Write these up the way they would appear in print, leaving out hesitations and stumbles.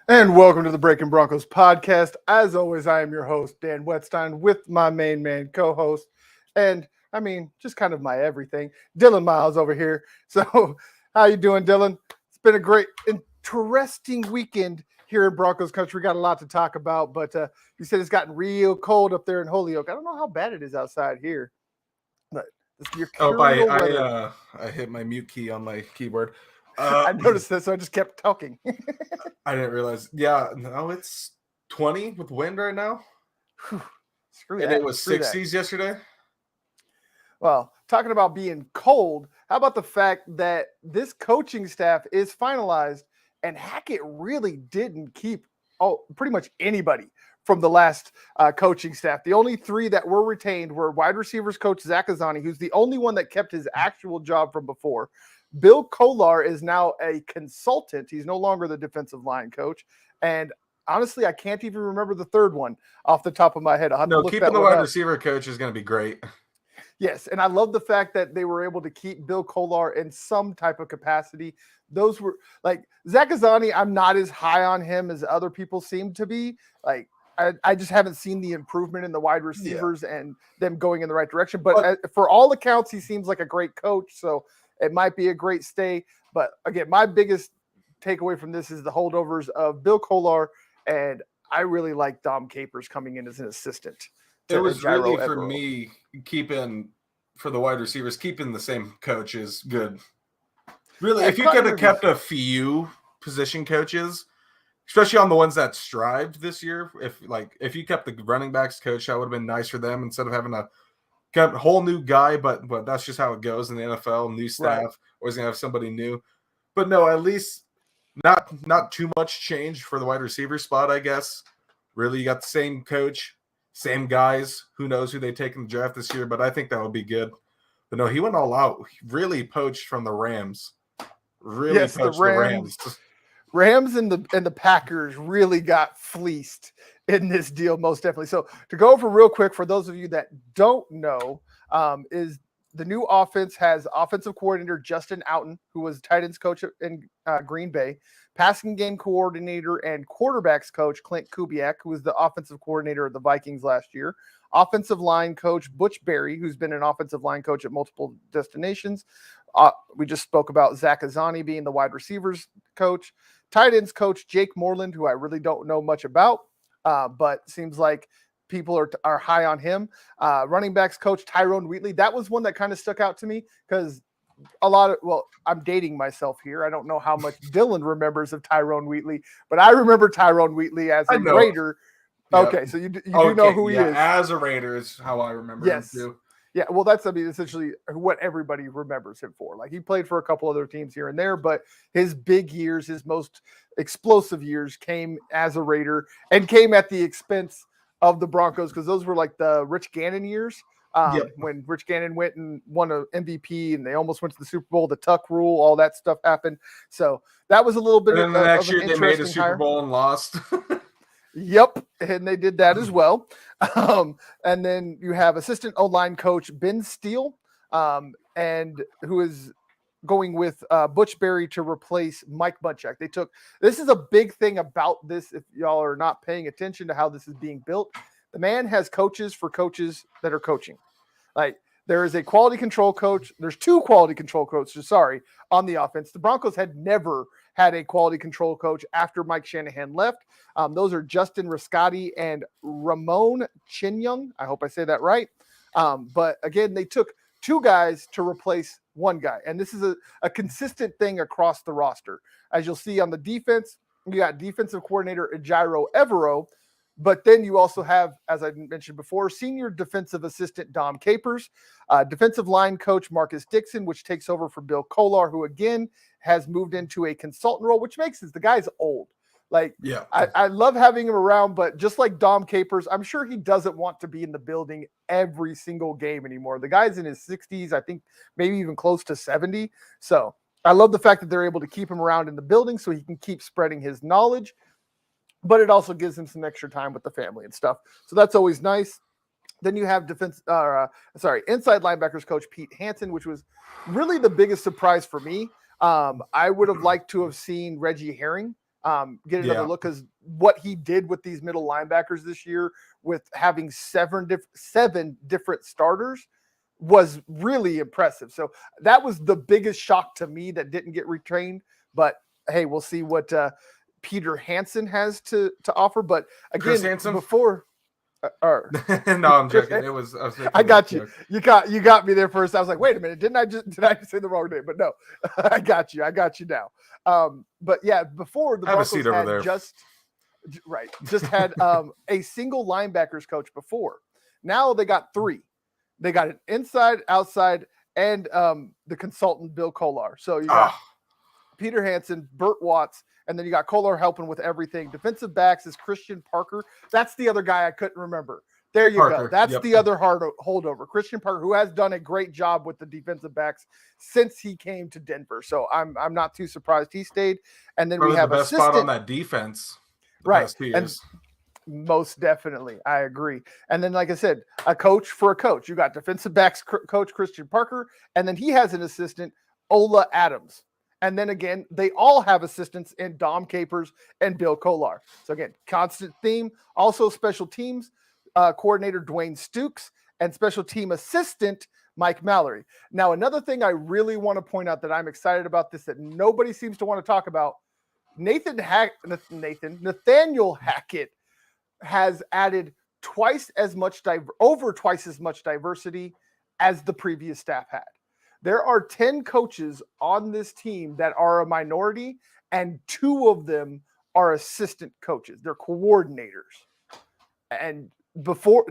And welcome to the Breakin Broncos podcast. As always, I am your host, Dan Wetstein, with my main man co-host, and I mean, just kind of my everything, Dylan Miles over here. So, how you doing, Dylan? It's been a great, interesting weekend here in Broncos country. Got a lot to talk about, but you said it's gotten real cold up there in Holyoke. I don't know how bad it is outside here, but your I hit my mute key on my keyboard. I noticed this, so I just kept talking. I didn't realize. Yeah, no, it's 20 with wind right now. Screw and that. It was 60s yesterday. Well, talking about being cold, how about the fact that this coaching staff is finalized and Hackett really didn't keep pretty much anybody from the last coaching staff. The only three that were retained were wide receivers coach Zach Azzanni, who's the only one that kept his actual job from before. Bill Kolar is now a consultant. He's no longer the defensive line coach. And honestly, I can't even remember the third one off the top of my head. Keeping the wide receiver coach is going to be great. Yes, and I love the fact that they were able to keep Bill Kolar in some type of capacity. Those were like Zach Azzanni. I'm not as high on him as other people seem to be. Like I just haven't seen the improvement in the wide receivers and them going in the right direction. But for all accounts, he seems like a great coach. So it might be a great stay. But again, my biggest takeaway from this is the holdovers of Bill Kolar, and I really like Dom Capers coming in as an assistant. It was really, for me, for the wide receivers, keeping the same coach is good. Really, if you could have kept a few position coaches, especially on the ones that strived this year, if you kept the running backs coach, that would have been nice for them instead of having a whole new guy, but that's just how it goes in the NFL. New staff, always gonna have somebody new. But no, at least not too much change for the wide receiver spot, I guess. Really, you got the same coach, same guys. Who knows who they take in the draft this year? But I think that would be good. But no, he went all out. He really poached from the Rams. Poached the Rams. Rams and the Packers really got fleeced in this deal, most definitely. So to go over real quick, for those of you that don't know, is the new offense has offensive coordinator Justin Outen, who was tight ends coach in Green Bay, passing game coordinator and quarterbacks coach Clint Kubiak, who was the offensive coordinator of the Vikings last year, offensive line coach Butch Berry, who's been an offensive line coach at multiple destinations. We just spoke about Zach Azzanni being the wide receivers coach, tight ends coach Jake Moreland, who I really don't know much about, but seems like people are high on him. Running backs coach Tyrone Wheatley. That was one that kind of stuck out to me because I'm dating myself here. I don't know how much Dylan remembers of Tyrone Wheatley, but I remember Tyrone Wheatley as a Raider. Yep. Okay, so you do know who he is. As a Raider is how I remember him too. Yeah, well, that's, I mean, essentially what everybody remembers him for. Like, he played for a couple other teams here and there, but his big years, his most explosive years came as a Raider and came at the expense of the Broncos, because those were like the Rich Gannon years. When Rich Gannon went and won an MVP and they almost went to the Super Bowl, the Tuck rule, all that stuff happened. So that was a little bit and then the next of year an they made a interesting Super hire. Bowl and lost. Yep, and they did that as well. And then you have assistant O-line coach Ben Steele, and who is going with Butch Berry to replace Mike Munchak. This is a big thing about this. If y'all are not paying attention to how this is being built, the man has coaches for coaches that are coaching. Like, there is a quality control coach. There's two quality control coaches, on the offense. The Broncos had never had a quality control coach after Mike Shanahan left. Those are Justin Riscotti and Ramon Chinyoung. I hope I say that right. But again, they took two guys to replace one guy. And this is a consistent thing across the roster. As you'll see on the defense, you got defensive coordinator Ejiro Evero. But then you also have, as I mentioned before, senior defensive assistant Dom Capers, defensive line coach Marcus Dixon, which takes over for Bill Kolar, who again has moved into a consultant role, which makes sense. The guy's old. Like, yeah, I love having him around, but just like Dom Capers, I'm sure he doesn't want to be in the building every single game anymore. The guy's in his 60s, I think maybe even close to 70. So I love the fact that they're able to keep him around in the building so he can keep spreading his knowledge. But it also gives him some extra time with the family and stuff. So that's always nice. Then you have inside linebackers coach Pete Hansen, which was really the biggest surprise for me. I would have liked to have seen Reggie Herring get another look, because what he did with these middle linebackers this year, with having seven different starters, was really impressive. So that was the biggest shock to me that didn't get retrained. But hey, we'll see what Peter Hansen has to offer. But again, before no, I'm joking. I got you. You got me there first. I was like, wait a minute, did I just say the wrong name? But no, I got you now. But yeah, before the Broncos had just had a single linebackers coach before. Now they got three. They got an inside, outside, and the consultant Bill Kolar. So you got Peter Hansen, Burt Watts, and then you got Kolar helping with everything. Defensive backs is Christian Parker. That's the other guy I couldn't remember. There you go. That's the other holdover. Christian Parker, who has done a great job with the defensive backs since he came to Denver. So I'm not too surprised he stayed. And then we have the best spot on that defense. Past 2 years. And most definitely, I agree. And then, like I said, a coach for a coach. You got defensive backs coach Christian Parker, and then he has an assistant, Ola Adams. And then again, they all have assistants in Dom Capers and Bill Kolar. So again, constant theme. Also special teams coordinator Dwayne Stukes and special team assistant Mike Mallory. Now, another thing I really want to point out that I'm excited about this that nobody seems to want to talk about, Nathaniel Hackett has added over twice as much diversity as the previous staff had. There are 10 coaches on this team that are a minority, and 2 of them are assistant coaches. They're coordinators. And before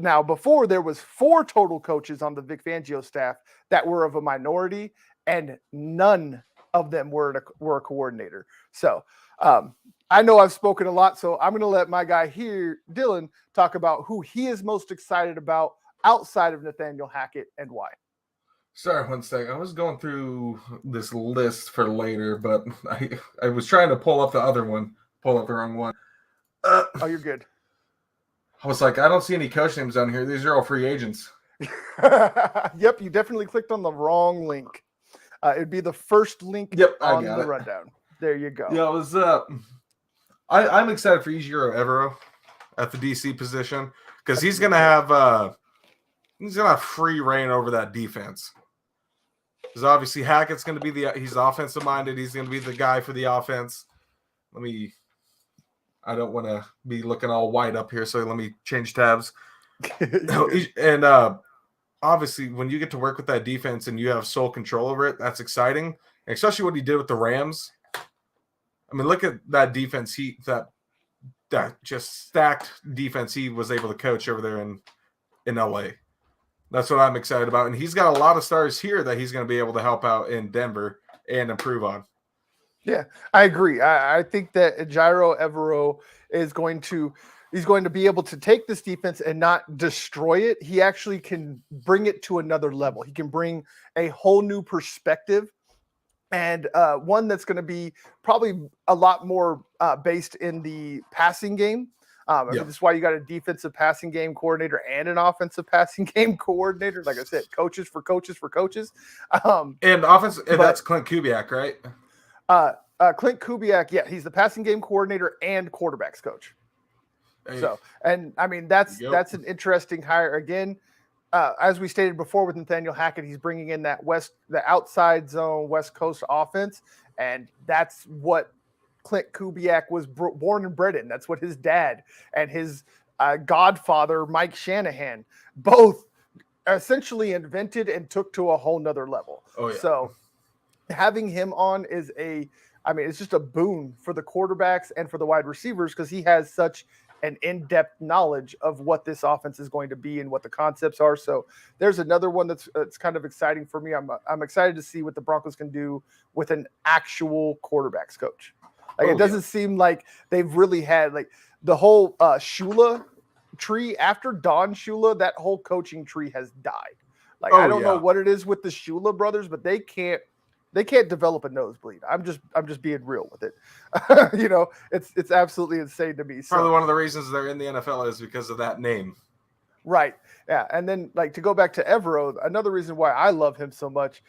there was 4 total coaches on the Vic Fangio staff that were of a minority, and none of them were a coordinator. So I know I've spoken a lot, so I'm going to let my guy here, Dylan, talk about who he is most excited about outside of Nathaniel Hackett and why. Sorry, one second. I was going through this list for later, but I was trying to pull up the other one. Pull up the wrong one. Oh, you're good. I was like, I don't see any coach names down here. These are all free agents. Yep, you definitely clicked on the wrong link. It'd be the first link on the rundown. There you go. Yeah, it was. I'm excited for Ejiro Evero at the DC position, because he's gonna have free reign over that defense. Because obviously Hackett's going to be he's offensive minded. He's going to be the guy for the offense. I don't want to be looking all white up here, so let me change tabs. And obviously when you get to work with that defense and you have sole control over it, that's exciting. And especially what he did with the Rams. I mean, look at that defense. That just stacked defense he was able to coach over there in LA. That's what I'm excited about. And he's got a lot of stars here that he's going to be able to help out in Denver and improve on. Yeah, I agree. I think that Ejiro Evero is he's going to be able to take this defense and not destroy it. He actually can bring it to another level. He can bring a whole new perspective, and one that's going to be probably a lot more based in the passing game. I mean, this is why you got a defensive passing game coordinator and an offensive passing game coordinator. Like I said, coaches for coaches for coaches. And offense, and that's Clint Kubiak, right? Clint Kubiak, yeah, he's the passing game coordinator and quarterbacks coach. Hey. So, and I mean, that's an interesting hire. Again, as we stated before with Nathaniel Hackett, he's bringing in the outside zone West Coast offense, and that's what Clint Kubiak was born and bred in. That's what his dad and his godfather, Mike Shanahan, both essentially invented and took to a whole nother level. Oh, yeah. So having him on is it's just a boon for the quarterbacks and for the wide receivers because he has such an in-depth knowledge of what this offense is going to be and what the concepts are. So there's another one that's kind of exciting for me. I'm excited to see what the Broncos can do with an actual quarterbacks coach. Like it doesn't seem like they've really had like the whole Shula tree after Don Shula, that whole coaching tree has died. Like I don't know what it is with the Shula brothers, but they can't develop a nosebleed. I'm just being real with it. It's absolutely insane to me. So, probably one of the reasons they're in the NFL is because of that name. Right. Yeah. And then to go back to Evero, another reason why I love him so much,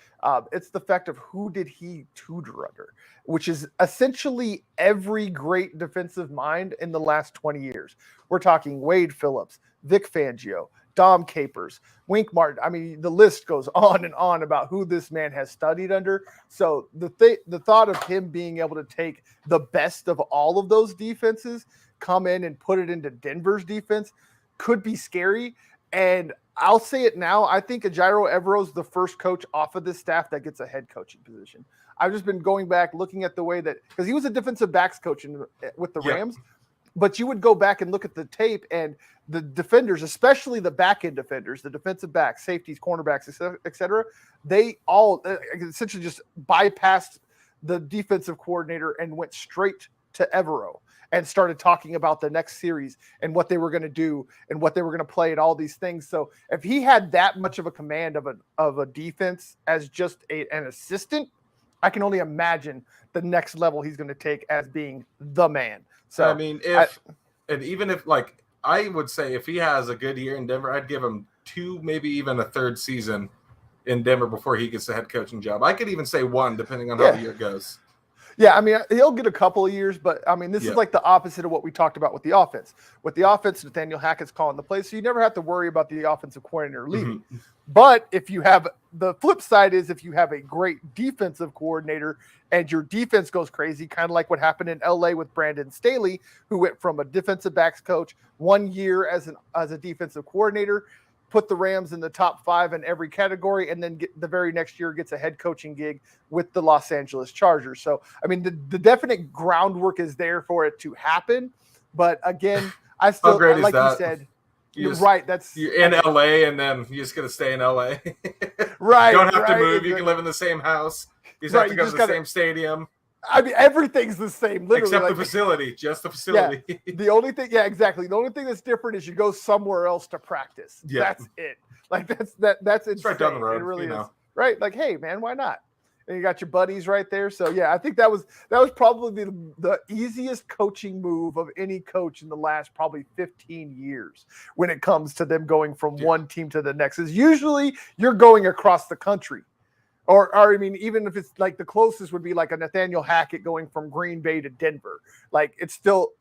it's the fact of who did he tutor under, which is essentially every great defensive mind in the last 20 years. We're talking Wade Phillips, Vic Fangio, Dom Capers, Wink Martin. I mean, the list goes on and on about who this man has studied under. So the thought of him being able to take the best of all of those defenses, come in and put it into Denver's defense could be scary. And I'll say it now. I think Ejiro Evero is the first coach off of this staff that gets a head coaching position. I've just been going back, looking at the way that, because he was a defensive backs coach with the Rams, but you would go back and look at the tape and the defenders, especially the back end defenders, the defensive backs, safeties, cornerbacks, et cetera, they all essentially just bypassed the defensive coordinator and went straight to Evero and started talking about the next series and what they were going to do and what they were going to play and all these things. So if he had that much of a command of a defense as just an assistant, I can only imagine the next level he's going to take as being the man. So I mean, I would say if he has a good year in Denver, I'd give him 2, maybe even a third season in Denver before he gets the head coaching job. I could even say 1, depending on how the year goes. Yeah, I mean, he'll get a couple of years, but I mean, this is like the opposite of what we talked about with the offense. With the offense, Nathaniel Hackett's calling the plays, so you never have to worry about the offensive coordinator leaving. Mm-hmm. But if you have the flip side is if you have a great defensive coordinator and your defense goes crazy, kind of like what happened in LA with Brandon Staley, who went from a defensive backs coach 1 year as a defensive coordinator, put the Rams in the top 5 in every category, and then the very next year gets a head coaching gig with the Los Angeles Chargers. So, I mean, the definite groundwork is there for it to happen. But again, I still, like you said, you're in LA, and then you're just going to stay in LA. Right. You don't have to move. You can live in the same house. You just have to go to the same stadium. I mean, everything's the same, literally. Except the facility, just the facility. Yeah, the only thing, exactly. The only thing that's different is you go somewhere else to practice. Yeah. That's it. Like that's insane. It's right down the road. It really is. Right? Like, hey, man, why not? And you got your buddies right there. So yeah, I think that was probably the easiest coaching move of any coach in the last probably 15 years when it comes to them going from one team to the next. Is usually you're going across the country. Or I mean, even if it's like the closest would be like a Nathaniel Hackett going from Green Bay to Denver. Like it's still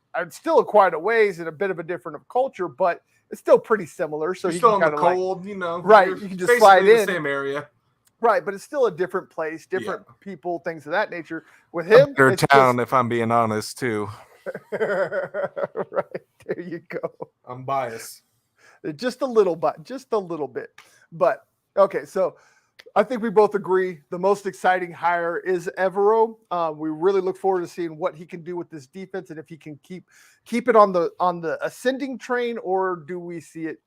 quite a ways and a bit of a different culture, but it's still pretty similar. So you're still in the cold, right? You can just slide in the same area, right? But it's still a different place, different people, things of that nature. With him, their town, if I'm being honest, too. Right there, you go. I'm biased, just a little bit, but okay, so. I think we both agree the most exciting hire is Evero. We really look forward to seeing what he can do with this defense and if he can keep it on the ascending train, or do we see it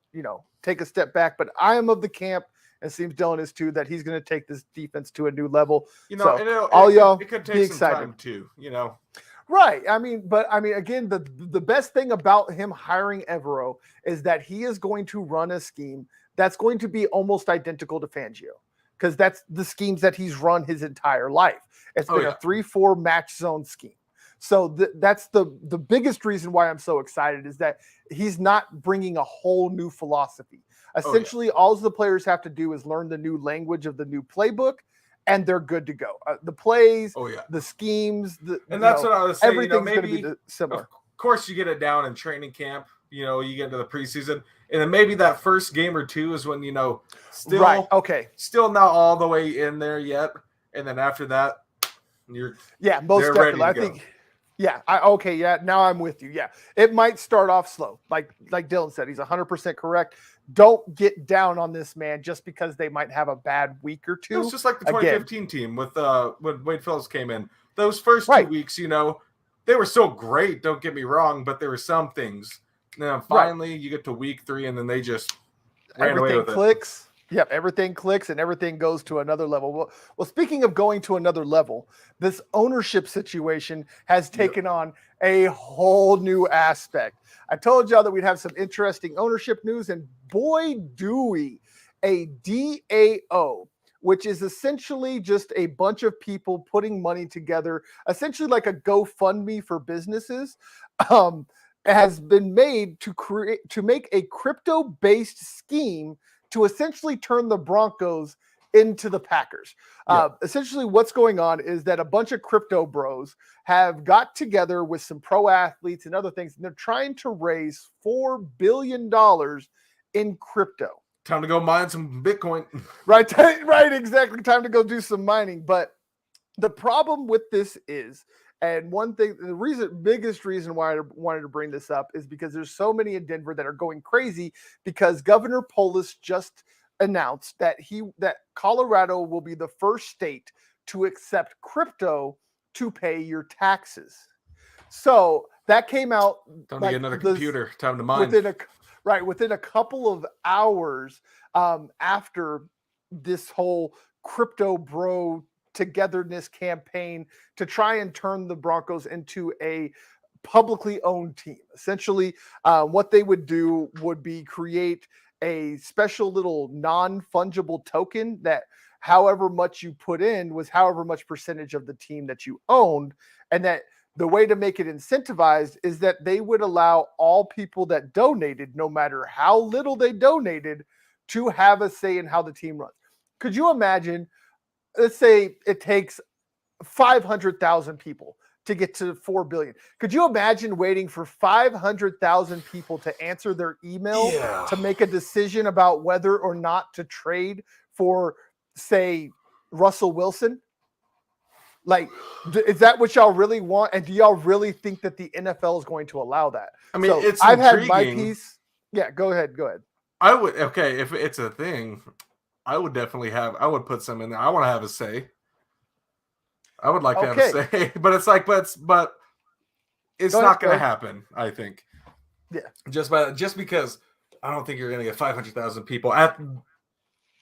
take a step back. But I am of the camp, and it seems Dylan is too, that he's going to take this defense to a new level. It could take some time too, Right. Again, the best thing about him hiring Evero is that he is going to run a scheme that's going to be almost identical to Fangio, because that's the schemes that he's run his entire life. It's been a 3-4 match zone scheme. So that's the biggest reason why I'm so excited, is that he's not bringing a whole new philosophy. Essentially, all the players have to do is learn the new language of the new playbook, and they're good to go. The plays, the schemes, and that's what I was saying. Everything's going to be similar. Of course, you get it down in training camp. You get into the preseason, and then maybe that first game or two is when still not all the way in there yet, and then after that, most definitely. I think. Yeah. Now I'm with you. Yeah. It might start off slow. Like Dylan said, he's 100% correct. Don't get down on this man just because they might have a bad week or two. It was just like the 2015 team with when Wade Phillips came in. Those first 2 weeks, they were so great. Don't get me wrong, but there were some things. And then finally you get to week 3 and then they just ran away with clicks. Yep, everything clicks and everything goes to another level. Well, speaking of going to another level, this ownership situation has taken on a whole new aspect. I told y'all that we'd have some interesting ownership news, and boy, do we. A DAO, which is essentially just a bunch of people putting money together, essentially like a GoFundMe for businesses, has been made to make a crypto-based scheme to essentially turn the Broncos into the Packers. Essentially what's going on is that a bunch of crypto bros have got together with some pro athletes and other things, and they're trying to raise $4 billion in crypto. Time to go mine some Bitcoin. Right, exactly. Time to go do some mining. But the problem with this is, and one thing, biggest reason why I wanted to bring this up is because there's so many in Denver that are going crazy because Governor Polis just announced that Colorado will be the first state to accept crypto to pay your taxes. So that came out. Time to get another computer. Time to mine. Within a couple of hours after this whole crypto bro togetherness campaign to try and turn the Broncos into a publicly owned team. Essentially, what they would do would be create a special little non-fungible token that however much you put in was however much percentage of the team that you owned, and that the way to make it incentivized is that they would allow all people that donated, no matter how little they donated, to have a say in how the team runs. Could you imagine, let's say it takes 500,000 people to get to 4 billion. Could you imagine waiting for 500,000 people to answer their email to make a decision about whether or not to trade for, say, Russell Wilson? Like, is that what y'all really want? And do y'all really think that the NFL is going to allow that? I mean, it's I've intriguing. had my piece. Yeah, go ahead. I would, if it's a thing, I would put some in there. I want to have a say. I would like to have a say, but it's like, but it's not going to happen, I think. Yeah. Just because I don't think you're going to get 500,000 people at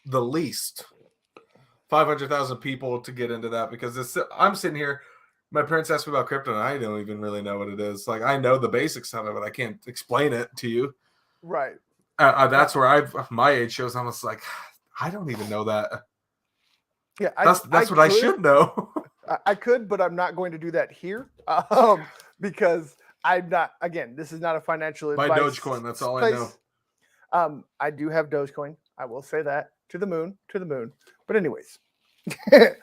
the least. 500,000 people to get into that, because I'm sitting here, my parents asked me about crypto and I don't even really know what it is. Like, I know the basics of it, but I can't explain it to you. Right. That's where my age shows. I'm just like, I don't even know that. Yeah, that's what I should know. I could, but I'm not going to do that here because I'm not. Again, this is not a financial advice. My Dogecoin. That's all I know. I do have Dogecoin. I will say that to the moon. But anyways,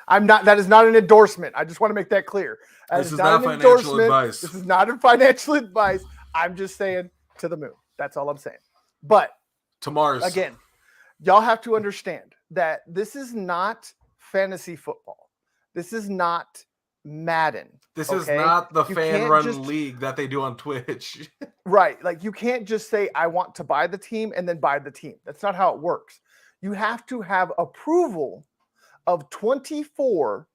I'm not. That is not an endorsement. I just want to make that clear. This is not financial advice. This is not financial advice. I'm just saying to the moon. That's all I'm saying. But to Mars again. Y'all have to understand that this is not fantasy football. This is not Madden. This is not the fan-run league that they do on Twitch. Right. Like, you can't just say, I want to buy the team and then buy the team. That's not how it works. You have to have approval of 24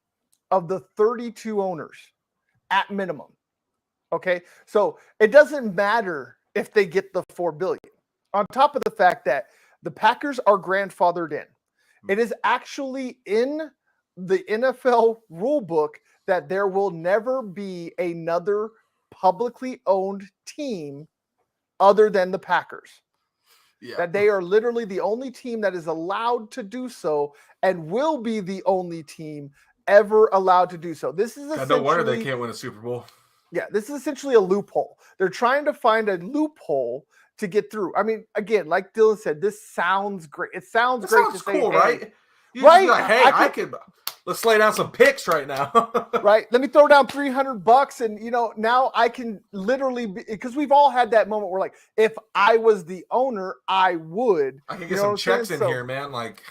of the 32 owners at minimum. Okay. So it doesn't matter if they get the $4 billion. on top of the fact that the Packers are grandfathered in. It is actually in the NFL rule book that there will never be another publicly owned team other than the Packers. Yeah. That they are literally the only team that is allowed to do so and will be the only team ever allowed to do so. This is essentially, no wonder they can't win a Super Bowl. Yeah, this is essentially a loophole. They're trying to find a loophole to get through. I mean, again, like Dylan said, this sounds great. It sounds great to say, cool, hey, right? Right? Like, hey, I could let's lay down some picks right now. Right? Let me throw down $300 and now I can literally because we've all had that moment where like if I was the owner, I would. I can get some checks in here, man. Like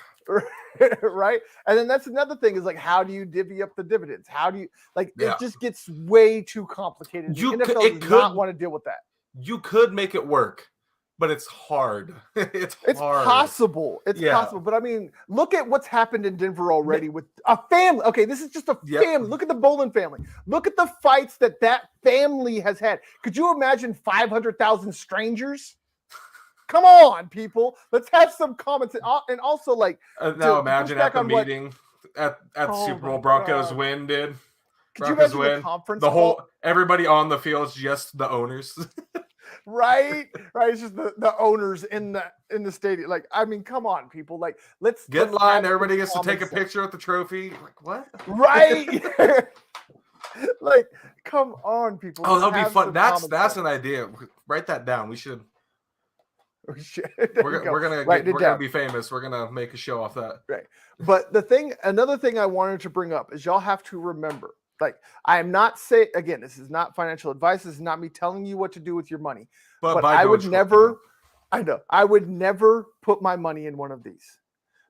right? And then that's another thing is like how do you divvy up the dividends? How do you it just gets way too complicated. The NFL does not want to deal with that. You could make it work. But it's hard. It's possible. It's possible. But I mean, look at what's happened in Denver already with a family. Okay, this is just a family. Look at the Bolin family. Look at the fights that family has had. Could you imagine 500,000 strangers? Come on, people. Let's have some comments. And also, like, now imagine at the meeting at the Super Bowl, Broncos win, dude. Could you imagine the conference? Everybody on the field is just the owners. Right. It's just the owners in the stadium. Like, I mean, come on, people. Like, let's get in line. Everybody gets to take a picture with the trophy. Like, what? Right. Like, come on, people. Oh, that'll be fun. That's an idea. Write that down. We should. We're gonna be famous. We're gonna make a show off that. Right. But another thing I wanted to bring up is y'all have to remember. Like, I am not saying, again, this is not financial advice. This is not me telling you what to do with your money. But I would never put my money in one of these.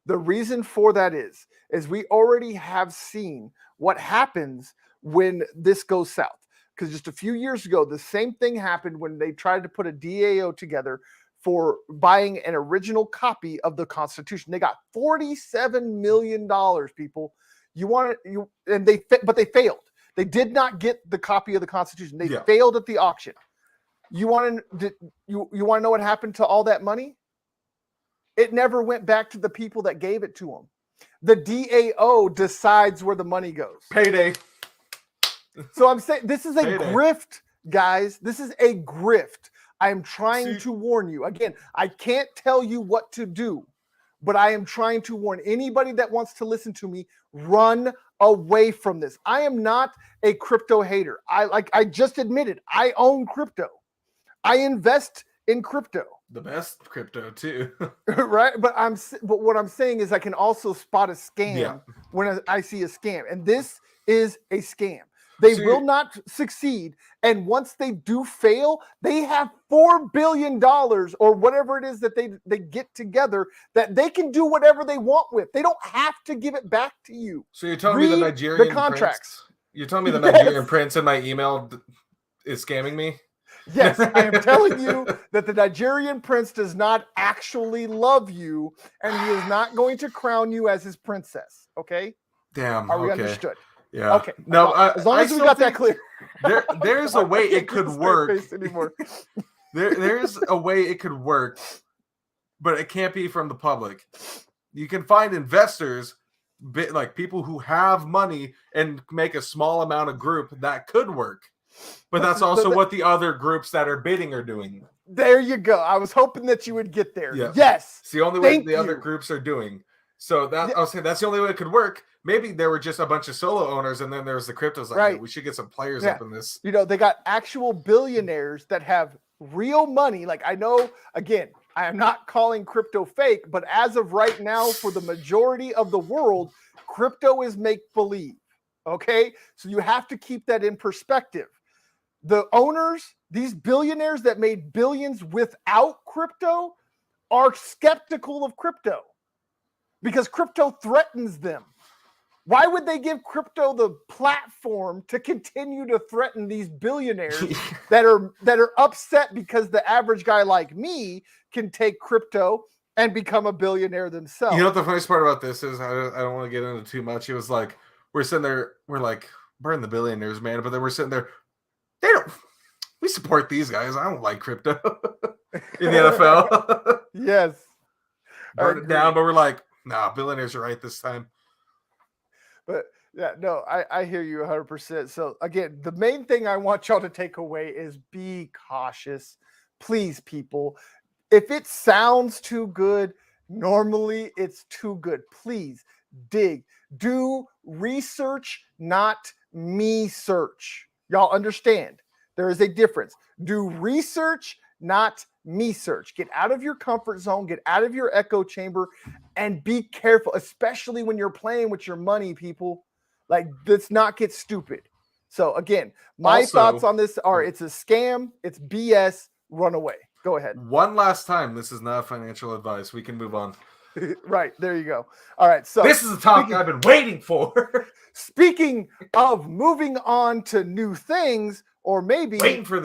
The reason for that is we already have seen what happens when this goes south. Because just a few years ago, the same thing happened when they tried to put a DAO together for buying an original copy of the Constitution. They got $47 million, people. But they failed. They did not get the copy of the Constitution. They failed at the auction. You want to know what happened to all that money? It never went back to the people that gave it to them. The DAO decides where the money goes. Payday. So I'm saying this is a grift, guys. This is a grift. I am trying to warn you. Again, I can't tell you what to do. But I am trying to warn anybody that wants to listen to me, run away from this. I am not a crypto hater. I just admitted I own crypto. I invest in crypto. The best crypto too. Right? But what I'm saying is I can also spot a scam when I see a scam. And this is a scam. They will not succeed. And once they do fail, they have $4 billion or whatever it is that they get together that they can do whatever they want with. They don't have to give it back to you. So you're telling me the Nigerian contracts. You're telling me the Nigerian prince in my email is scamming me? Yes, I am telling you that the Nigerian prince does not actually love you and he is not going to crown you as his princess. Okay? Damn. Are we understood? Yeah. Okay. No, as long as we got that clear. There's a way it could work. There's a way it could work, but it can't be from the public. You can find investors, like people who have money, and make a small amount of group that could work. But that's also what the other groups that are bidding are doing. There you go. I was hoping that you would get there. Yeah. Yes. It's the only way the other groups are doing. So I was saying that's the only way it could work. Maybe there were just a bunch of solo owners, and then there was the cryptos. Like, hey, we should get some players up in this. They got actual billionaires that have real money. Like, I know, again, I am not calling crypto fake, but as of right now, for the majority of the world, crypto is make-believe. Okay? So you have to keep that in perspective. The owners, these billionaires that made billions without crypto, are skeptical of crypto because crypto threatens them. Why would they give crypto the platform to continue to threaten these billionaires that are upset because the average guy like me can take crypto and become a billionaire themselves? You know what the funniest part about this is? I don't want to get into too much. It was like we're sitting there, we're like, we're in the billionaires, man, but then we're sitting there. we support these guys. I don't like crypto in the NFL. Yes. Burn it down, but we're like, nah, billionaires are right this time. But yeah, no, I hear you 100%. So again, the main thing I want y'all to take away is be cautious. Please, people. If it sounds too good, normally it's too good. Please dig. Do research, not me search. Y'all understand? There is a difference. Do research, not me search. Get out of your comfort zone, get out of your echo chamber, and be careful, especially when you're playing with your money, people. Like, let's not get stupid. So again, my thoughts on this are it's a scam, it's BS, run away. Go ahead. One last time, this is not financial advice. We can move on. Right, there you go. All right, so this is a topic I've been waiting for. Speaking of moving on to new things, or maybe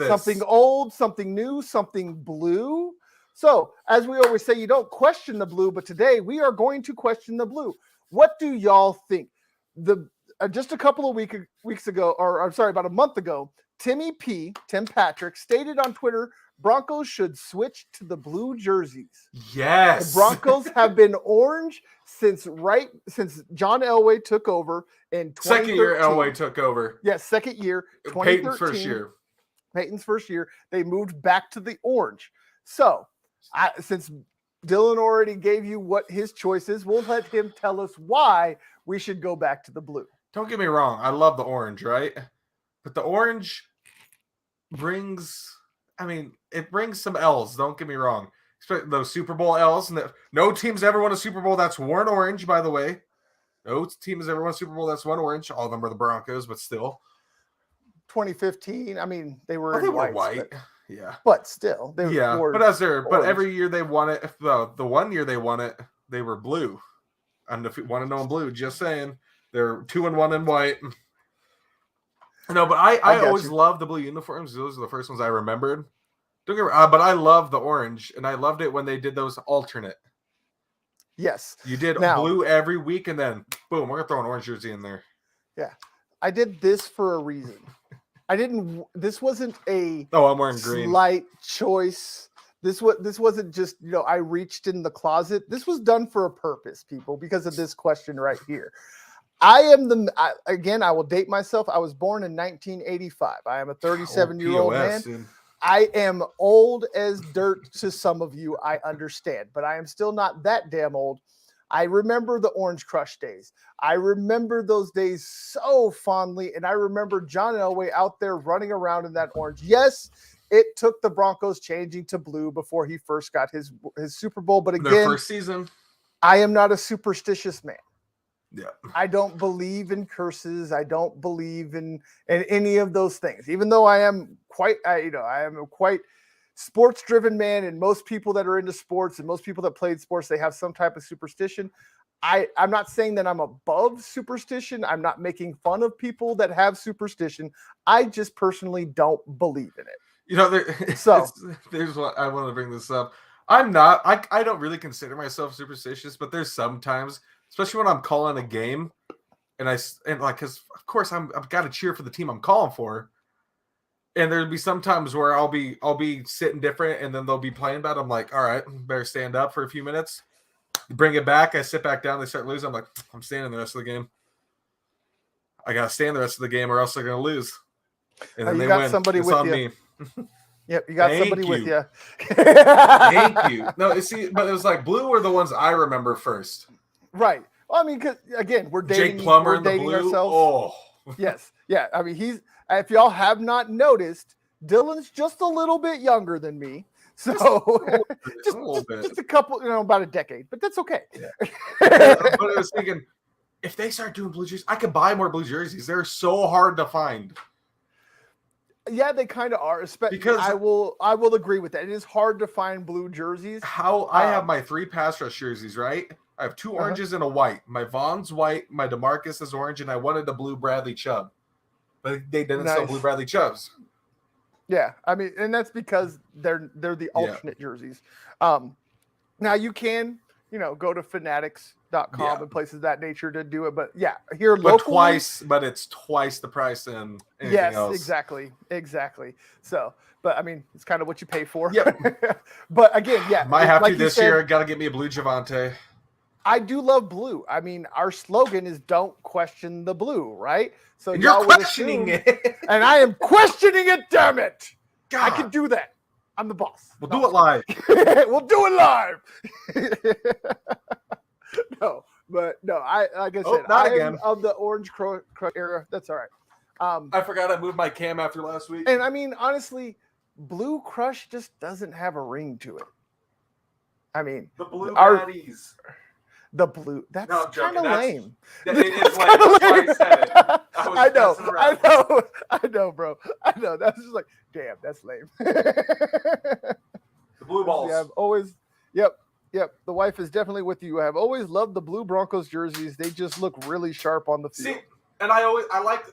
something old, something new, something blue. So, as we always say, you don't question the blue, but today we are going to question the blue. What do y'all think? Just a couple of weeks ago, or I'm sorry, about a month ago, Tim Patrick stated on Twitter, Broncos should switch to the blue jerseys. Yes. The Broncos have been orange since John Elway took over in 2013. Second year Elway took over. Yes, second year. Peyton's first year. Peyton's first year. They moved back to the orange. So, since Dylan already gave you what his choice is, we'll let him tell us why we should go back to the blue. Don't get me wrong. I love the orange, right? But the orange brings... it brings some L's. Don't get me wrong. Those Super Bowl L's. No team's ever won a Super Bowl that's worn orange, by the way. No team has ever won a Super Bowl that's won orange. All of them are the Broncos, but still. 2015, they were white. Yeah. But still. But every year they won it. The 1 year they won it, they were blue. 1-0 blue. Just saying. They're 2-1 in white. No, but I always loved the blue uniforms. Those are the first ones I remembered. Don't get me wrong, but I love the orange, and I loved it when they did those alternate. Yes. You did blue every week, and then, boom, we're going to throw an orange jersey in there. Yeah. I did this for a reason. This wasn't a I'm wearing green. Slight choice. This wasn't just, I reached in the closet. This was done for a purpose, people, because of this question right here. I will date myself. I was born in 1985. I am a 37-year-old man. Dude. I am old as dirt to some of you, I understand, but I am still not that damn old. I remember the Orange Crush days. I remember those days so fondly, and I remember John Elway out there running around in that orange. Yes, it took the Broncos changing to blue before he first got his Super Bowl, but again, their first season. I am not a superstitious man. Yeah. I don't believe in curses. I don't believe in any of those things. Even though I am quite sports-driven man, and most people that are into sports and most people that played sports, they have some type of superstition. I'm not saying that I'm above superstition. I'm not making fun of people that have superstition. I just personally don't believe in it. There's what I want to bring this up. I'm not. I don't really consider myself superstitious, but there's sometimes, especially when I'm calling a game, because of course I've got to cheer for the team I'm calling for, and there'll be some times where I'll be sitting different, and then they'll be playing bad. I'm like, all right, better stand up for a few minutes, bring it back. I sit back down. They start losing. I'm like, I'm staying the rest of the game. I gotta stay in the rest of the game, or else they're gonna lose. And then they win. Somebody it's with on you. me. Yep, you got somebody with you. Thank you. No, but it was like blue were the ones I remember first. Right. Well, because again, we're dating. Jake Plummer in the blue. Ourselves. Oh. Yes. Yeah. If y'all have not noticed, Dylan's just a little bit younger than me. So just a couple, about a decade, but that's okay. Yeah. But I was thinking, if they start doing blue jerseys, I could buy more blue jerseys. They're so hard to find. Yeah, they kind of are. Especially because I will agree with that. It is hard to find blue jerseys. I have my 3 pass rush jerseys, right? I have 2 oranges and a white. My Vaughn's white, my DeMarcus is orange, and I wanted a blue Bradley Chubb, but they didn't sell blue Bradley Chubbs. Yeah, and that's because they're the alternate jerseys. Now you can go to Fanatics yeah. and places of that nature to do it. But yeah, here locally, but it's twice the price than anything else. Exactly. So, but I mean, it's kind of what you pay for. Yep. But again, yeah, might have to this year. Got to get me a blue Javante. I do love blue. I mean, our slogan is "Don't question the blue," right? So and you're questioning it, and I am questioning it. Damn it! God. I can do that. I'm the boss. We'll do it live. We'll do it live. No, but no, I like I said, not again. Of the orange crush era. That's all right. I forgot I moved my cam after last week. And I mean, honestly, blue crush just doesn't have a ring to it. I mean, the blue baddies. The blue. That's kind of lame. It is lame. That's why I said it. I know, bro. I know. That's just like, damn, that's lame. The blue balls. Yeah, I've always, yep. The wife is definitely with you. I've always loved the blue Broncos jerseys. They just look really sharp on the field. See, and I like,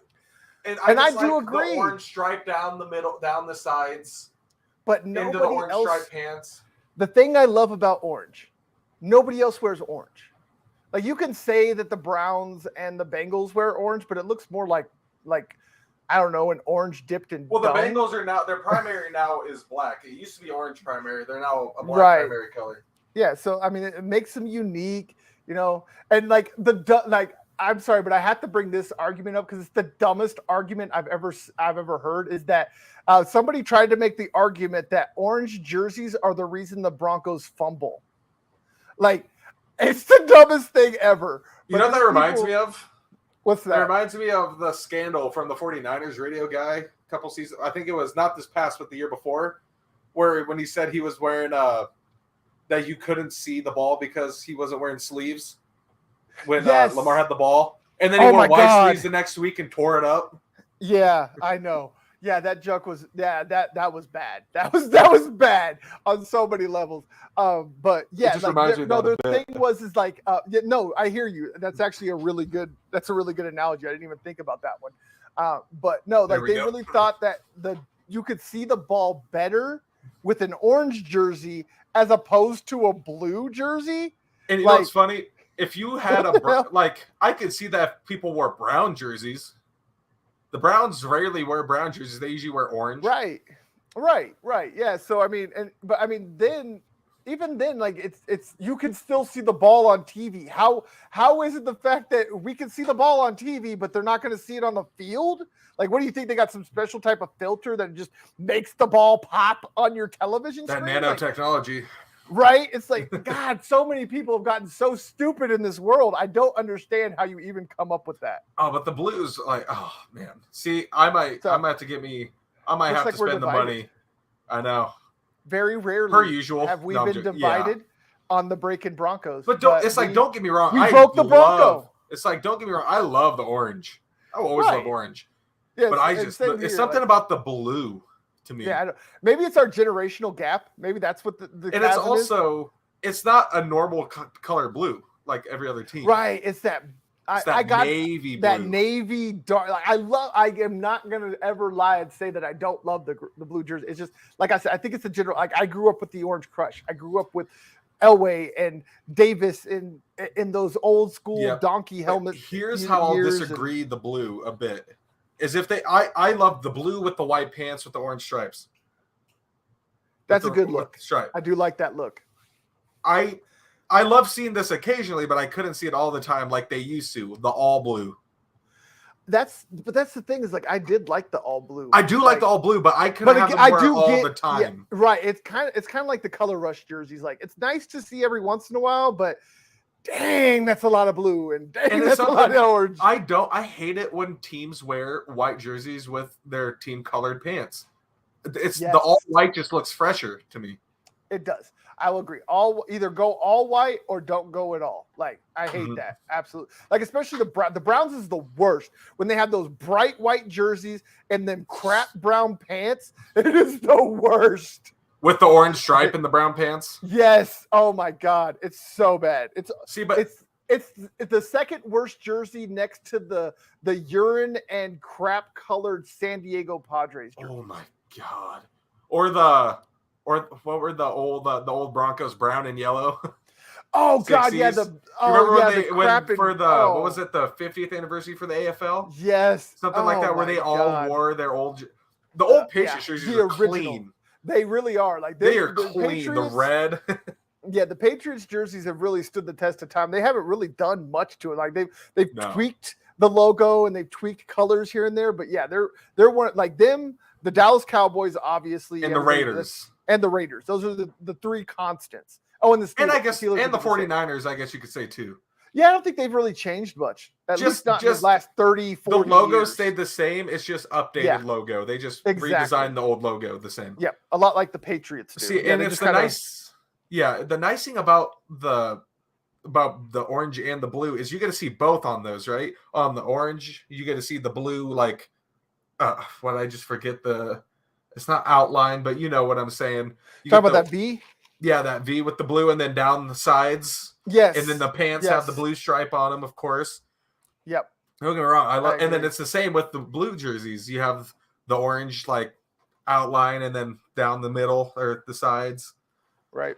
and I do agree. The orange stripe down the middle, down the sides, but nobody into the orange else. stripe pants. The thing I love about orange, nobody else wears orange. Like you can say that the Browns and the Bengals wear orange, but it looks more like I don't know, an orange dipped in. Well, the Bengals are now their primary now is black. It used to be orange primary. They're now a black primary color. Yeah, so I mean, it makes them unique, you know, and like I'm sorry, but I have to bring this argument up because it's the dumbest argument I've ever heard. Is that somebody tried to make the argument that orange jerseys are the reason the Broncos fumble? Like. It's the dumbest thing ever. You know what that reminds me of? What's that? It reminds me of the scandal from the 49ers radio guy a couple seasons. I think it was not this past, but the year before, where when he said he was wearing that you couldn't see the ball because he wasn't wearing sleeves when Lamar had the ball. And then he wore white sleeves the next week and tore it up. Yeah, I know. Yeah, that joke was that was bad. That was bad on so many levels. But yeah, the thing was like I hear you. That's actually a really good analogy. I didn't even think about that one. But no, like they really thought that you could see the ball better with an orange jersey as opposed to a blue jersey. And you know what's funny? If you had I could see that if people wore brown jerseys. The Browns rarely wear brown jerseys. They usually wear orange. Right. Yeah. So I mean, even then, like it's you can still see the ball on TV. How is it the fact that we can see the ball on TV, but they're not going to see it on the field? Like, what do you think? They got some special type of filter that just makes the ball pop on your television screen? That nanotechnology. Right? It's like, God, so many people have gotten so stupid in this world. I don't understand how you even come up with that. Oh, but the Blues, oh man. See, I might have to spend the money. I know. Very rarely, per usual, have we been divided on the Breakin Broncos. But don't get me wrong. We broke the Bronco. It's like, don't get me wrong. I love the orange. I always love orange. Yeah, but it's something about the blue. To me. Yeah, I don't, maybe it's our generational gap. Maybe that's what the and it's also it's not a normal color blue like every other team. Right. It's that I got navy blue. That navy dark. Like, I am not gonna ever lie and say that I don't love the blue jersey. It's just like I said. I think it's a general. Like I grew up with the orange crush. I grew up with Elway and Davis in those old school donkey helmets. Here's how I'll disagree the blue a bit. Is if I love the blue with the white pants with the orange stripes. That's a good look. Stripe. I do like that look. I love seeing this occasionally, but I couldn't see it all the time like they used to. The all blue. That's the thing is like I did like the all blue. I do like the all blue, but I couldn't have them wear all the time. Yeah, right. It's kind of like the color rush jerseys. Like it's nice to see every once in a while, but dang, that's a lot of blue and dang, that's a lot of orange. I hate it when teams wear white jerseys with their team colored pants. The all white just looks fresher to me. It does. I will agree. Either go all white or don't go at all. Like I hate that. Absolutely. Like especially the Browns is the worst when they have those bright white jerseys and then crap brown pants. It is the worst. With the orange stripe and the brown pants? Yes. Oh my God. It's so bad. It's the second worst jersey next to the urine and crap colored San Diego Padres jersey. Oh my God. Or what were the old Broncos, brown and yellow? Oh God, 60s. yeah. You remember when for the oh. what was it, the 50th anniversary for the AFL? Yes, Something like that, where they all wore their old Patriots jerseys are clean. They really are. Like they are clean. The red. Yeah, the Patriots jerseys have really stood the test of time. They haven't really done much to it. Like they've tweaked the logo and they've tweaked colors here and there. But yeah, they're one like them. The Dallas Cowboys, obviously, and the Raiders. Those are the three constants. Oh, and the Steelers, and I guess and the 49ers, I guess you could say too. Yeah, I don't think they've really changed much. At least not in the last 30, 40 The logo years. stayed the same. It's just updated logo. They just redesigned the old logo the same. Yeah, a lot like the Patriots do. See, and it's the nice. Yeah, the nice thing about the orange and the blue is you get to see both on those, right? On the orange, you get to see the blue, like what I just forget it's not outline, but you know what I'm saying. You talk about that V? Yeah, that V with the blue and then down the sides. Yes. And then the pants have the blue stripe on them, of course. Yep. Don't get me wrong. And then it's the same with the blue jerseys. You have the orange like outline and then down the middle or the sides. Right.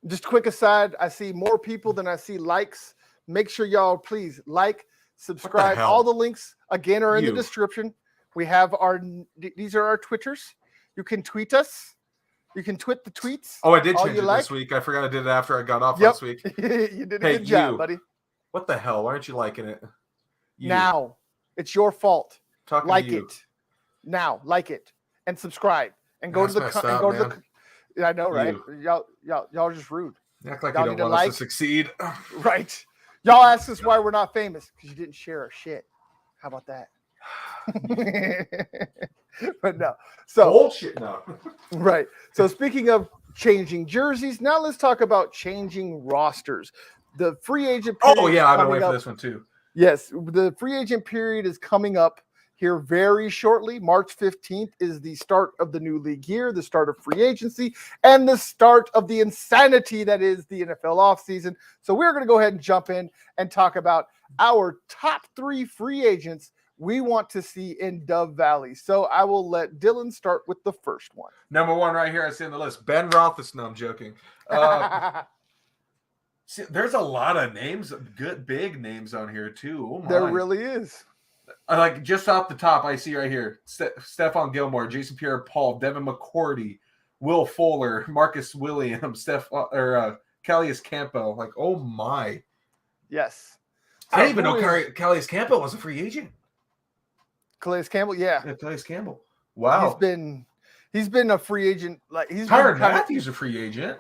Just quick aside, I see more people than I see likes. Make sure y'all please like, subscribe. All the links again are in the description. We have these are our Twitters. You can tweet us. You can tweet the tweets. Oh, I did change it this week. I forgot I did it after I got off last week. You did a good job, buddy. What the hell? Why aren't you liking it? Now, it's your fault. Like it now, like it and subscribe and go to the. I know, right? Y'all just rude. You act like you don't want us to succeed. Right. Y'all ask us why we're not famous because you didn't share our shit. How about that? But no. So bullshit. No. Right. So speaking of changing jerseys, now let's talk about changing rosters. The free agent period. Oh yeah, I've been waiting for this one too. Yes, the free agent period is coming up here very shortly. March 15th is the start of the new league year, the start of free agency, and the start of the insanity that is the NFL offseason. So we're going to go ahead and jump in and talk about our top 3 free agents we want to see in Dove Valley. So I will let Dylan start with the first one. Number 1 right here, I see on the list, Ben Roethlisberger. No, I'm joking. See, there's a lot of names, good big names on here too. Oh my. There really is. Like just off the top, I see right here: Stephon Gilmore, Jason Pierre-Paul, Devin McCourty, Will Fuller, Marcus Williams, Calais Campbell. Like, oh my. Yes. I didn't even know Calais Campbell was a free agent. Calais Campbell, yeah. Calais Campbell. Wow. He's been a free agent. Like Tyrann Mathieu's a free agent.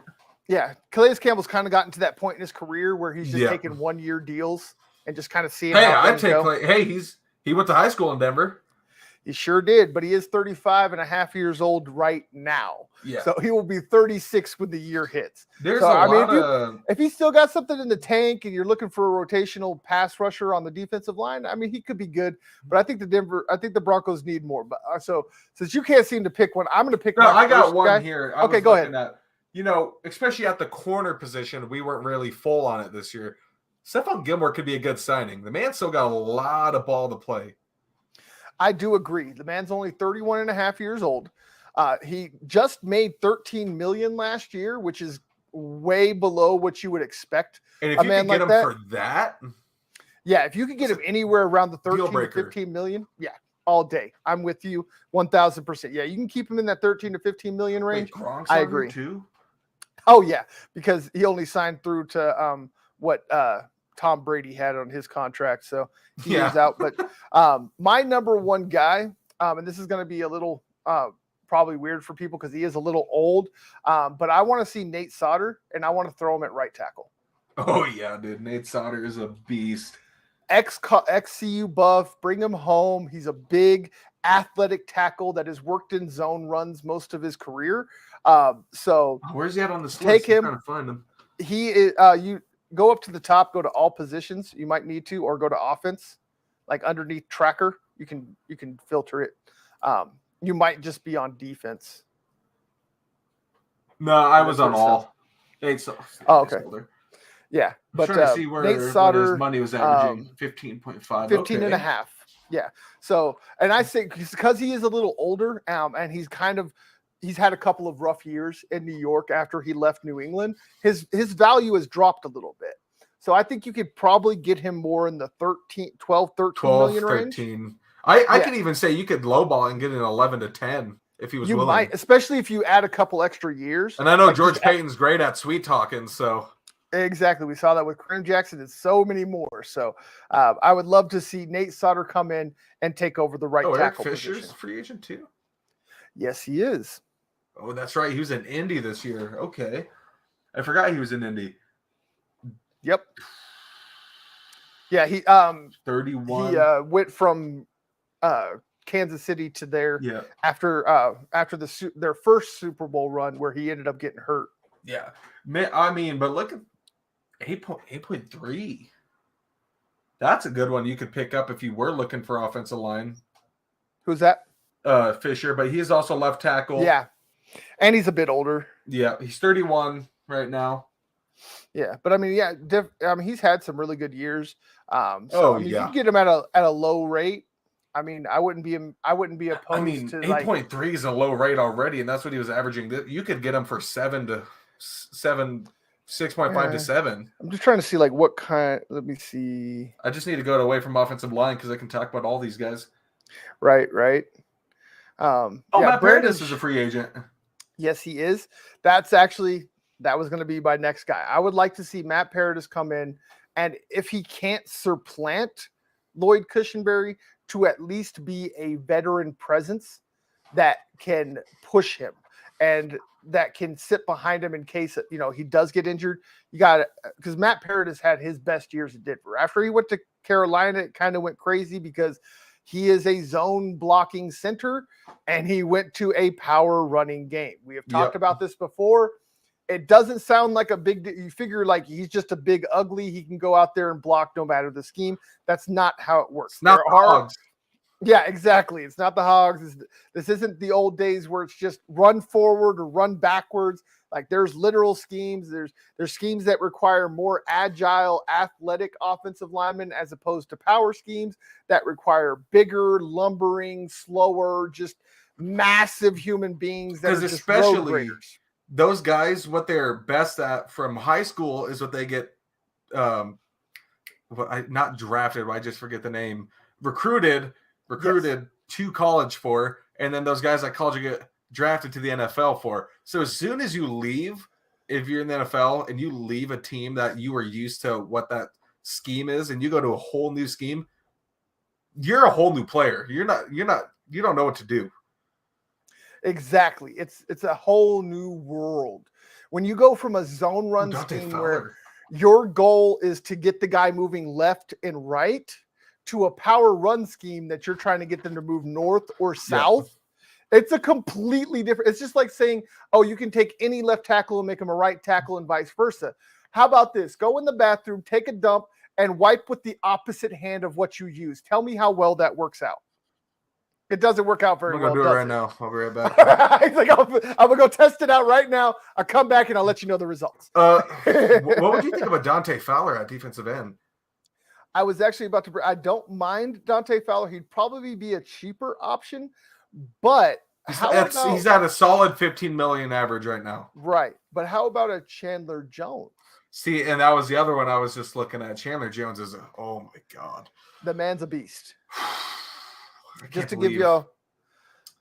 Yeah, Calais Campbell's kind of gotten to that point in his career where he's just taking 1-year deals and just kind of seeing. Hey, I take Clay. Hey, he went to high school in Denver. He sure did, but he is 35 and a half years old right now. Yeah. So he will be 36 when the year hits. If he's still got something in the tank and you're looking for a rotational pass rusher on the defensive line, I mean, he could be good. But I think the Broncos need more. But so since you can't seem to pick one, I'm going to pick one. I got one guy here. Okay, go ahead. Especially at the corner position, we weren't really full on it this year. Stephon Gilmore could be a good signing. The man still got a lot of ball to play. I do agree. The man's only 31 and a half years old. He just made $13 million last year, which is way below what you would expect. And if you could get him for that, yeah, if you could get him anywhere around the 13 to 15 million, yeah, all day. I'm with you 1,000%. Yeah, you can keep him in that 13 to 15 million range. Gronk's I agree too. Oh yeah, because he only signed through to what Tom Brady had on his contract, so he was out. But my number 1 guy, and this is going to be a little probably weird for people because he is a little old, but I want to see Nate Sauter, and I want to throw him at right tackle. Oh yeah, dude, Nate Sauter is a beast. Ex-CU buff, bring him home. He's a big athletic tackle that has worked in zone runs most of his career. So where's he at on the list? Take him. I'm trying to find him. He is. You go up to the top, go to all positions. You might need to, or go to offense, like underneath tracker. You can filter it. You might just be on defense. No, I was on all. Oh, okay. Yeah, but I'm trying to see where his money was averaging 15.5. 15 and a half. Yeah. So, and I say because he is a little older, and he's kind of he's had a couple of rough years in New York after he left New England. His value has dropped a little bit. So I think you could probably get him more in the 12, 13 million range. 13. I could even say you could lowball and get an 11 to 10 if he was willing. You might, especially if you add a couple extra years. And I know George Payton's great at sweet talking, so. Exactly. We saw that with Kareem Jackson and so many more. So I would love to see Nate Sauter come in and take over the right tackle Eric Fisher's position. Free agent too? Yes, he is. Oh, that's right. He was in Indy this year. Okay. I forgot he was in Indy. Yep. Yeah, he 31. He went from Kansas City to there after their first Super Bowl run where he ended up getting hurt. Yeah. I mean, but look at 8.3. That's a good one you could pick up if you were looking for offensive line. Who's that? Fisher, but he's also left tackle. Yeah. And he's a bit older. Yeah, he's 31 right now. Yeah, but I mean, he's had some really good years. You can get him at a low rate. I mean, I wouldn't be opposed. I mean, to 8.3 is a low rate already, and that's what he was averaging. You could get him for 6.5 to 7. I'm just trying to see what kind. Let me see. I just need to go away from offensive line because I can talk about all these guys. Right. Matt Paradis is a free agent. Yes, he is. That was going to be my next guy. I would like to see Matt Paradis come in, and if he can't supplant Lloyd Cushenberry, to at least be a veteran presence that can push him and that can sit behind him in case he does get injured. You got it, because Matt Paradis had his best years at Denver. After he went to Carolina, it kind of went crazy because he is a zone blocking center, and he went to a power running game. We have talked about this before. It doesn't sound like a big – you figure he's just a big ugly. He can go out there and block no matter the scheme. That's not how it works. Not the Hogs. Yeah, exactly. It's not the Hogs. This isn't the old days where it's just run forward or run backwards. There's literal schemes. There's schemes that require more agile, athletic offensive linemen as opposed to power schemes that require bigger, lumbering, slower, just massive human beings that are just road graders. Those guys, what they're best at from high school is what they get not drafted, I just forget the name, recruited to college for, and then those guys at college get drafted to the NFL for. So as soon as you leave, if you're in the NFL and you leave a team that you were used to what that scheme is and you go to a whole new scheme, you're a whole new player. You don't know what to do. Exactly. It's a whole new world. When you go from a zone run scheme where your goal is to get the guy moving left and right to a power run scheme that you're trying to get them to move north or south, it's a completely different. It's just like saying, you can take any left tackle and make him a right tackle and vice versa. How about this? Go in the bathroom, take a dump, and wipe with the opposite hand of what you use. Tell me how well that works out. It doesn't work out very well. I'm going to do it right now. I'll be right back. He's like, I'm going to go test it out right now. I'll come back and I'll let you know the results. What would you think about Dante Fowler at defensive end? I was actually about to – I don't mind Dante Fowler. He'd probably be a cheaper option, but he's at a solid $15 million average right now. Right. But how about a Chandler Jones? See, and that was the other one I was just looking at. Chandler Jones is oh, my God. The man's a beast. Just to give you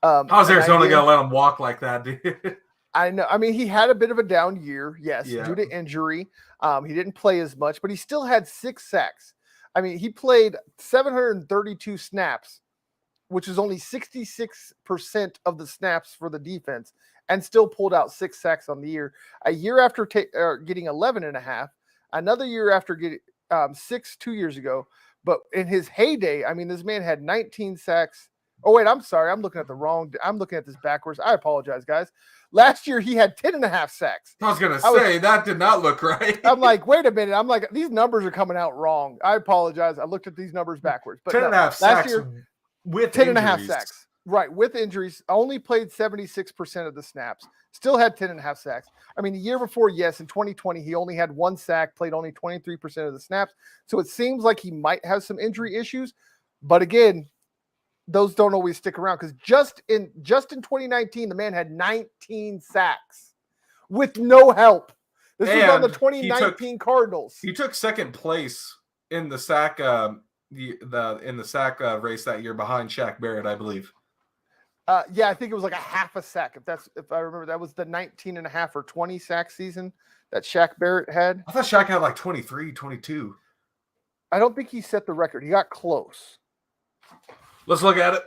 how's Arizona going to let him walk like that, dude? I know. I mean, he had a bit of a down year, due to injury. He didn't play as much, but he still had 6 sacks. I mean, he played 732 snaps, which is only 66% of the snaps for the defense, and still pulled out 6 sacks on the year. A year after getting 11.5, another year after getting 6 2 years ago. But in his heyday, I mean, this man had 19 sacks. Oh, wait, I'm sorry. I'm looking at this backwards. I apologize, guys. Last year, he had 10.5 sacks. I was going to say, that did not look right. I'm like, wait a minute. I'm like, these numbers are coming out wrong. I apologize. I looked at these numbers backwards. But 10.5 sacks with 10.5 sacks. Right, with injuries. Only played 76% of the snaps. Still had 10.5 sacks. I mean, the year before, yes, in 2020, he only had 1 sack, played only 23% of the snaps. So it seems like he might have some injury issues. But again, those don't always stick around because just in 2019, the man had 19 sacks with no help. This was on the 2019 Cardinals. He took second place in the sack race that year behind Shaq Barrett, I believe. Yeah, I think it was like a half a sack. If I remember, that was the 19 and a half or 20 sack season that Shaq Barrett had. I thought Shaq had like 23, 22. I don't think he set the record. He got close. Let's look at it.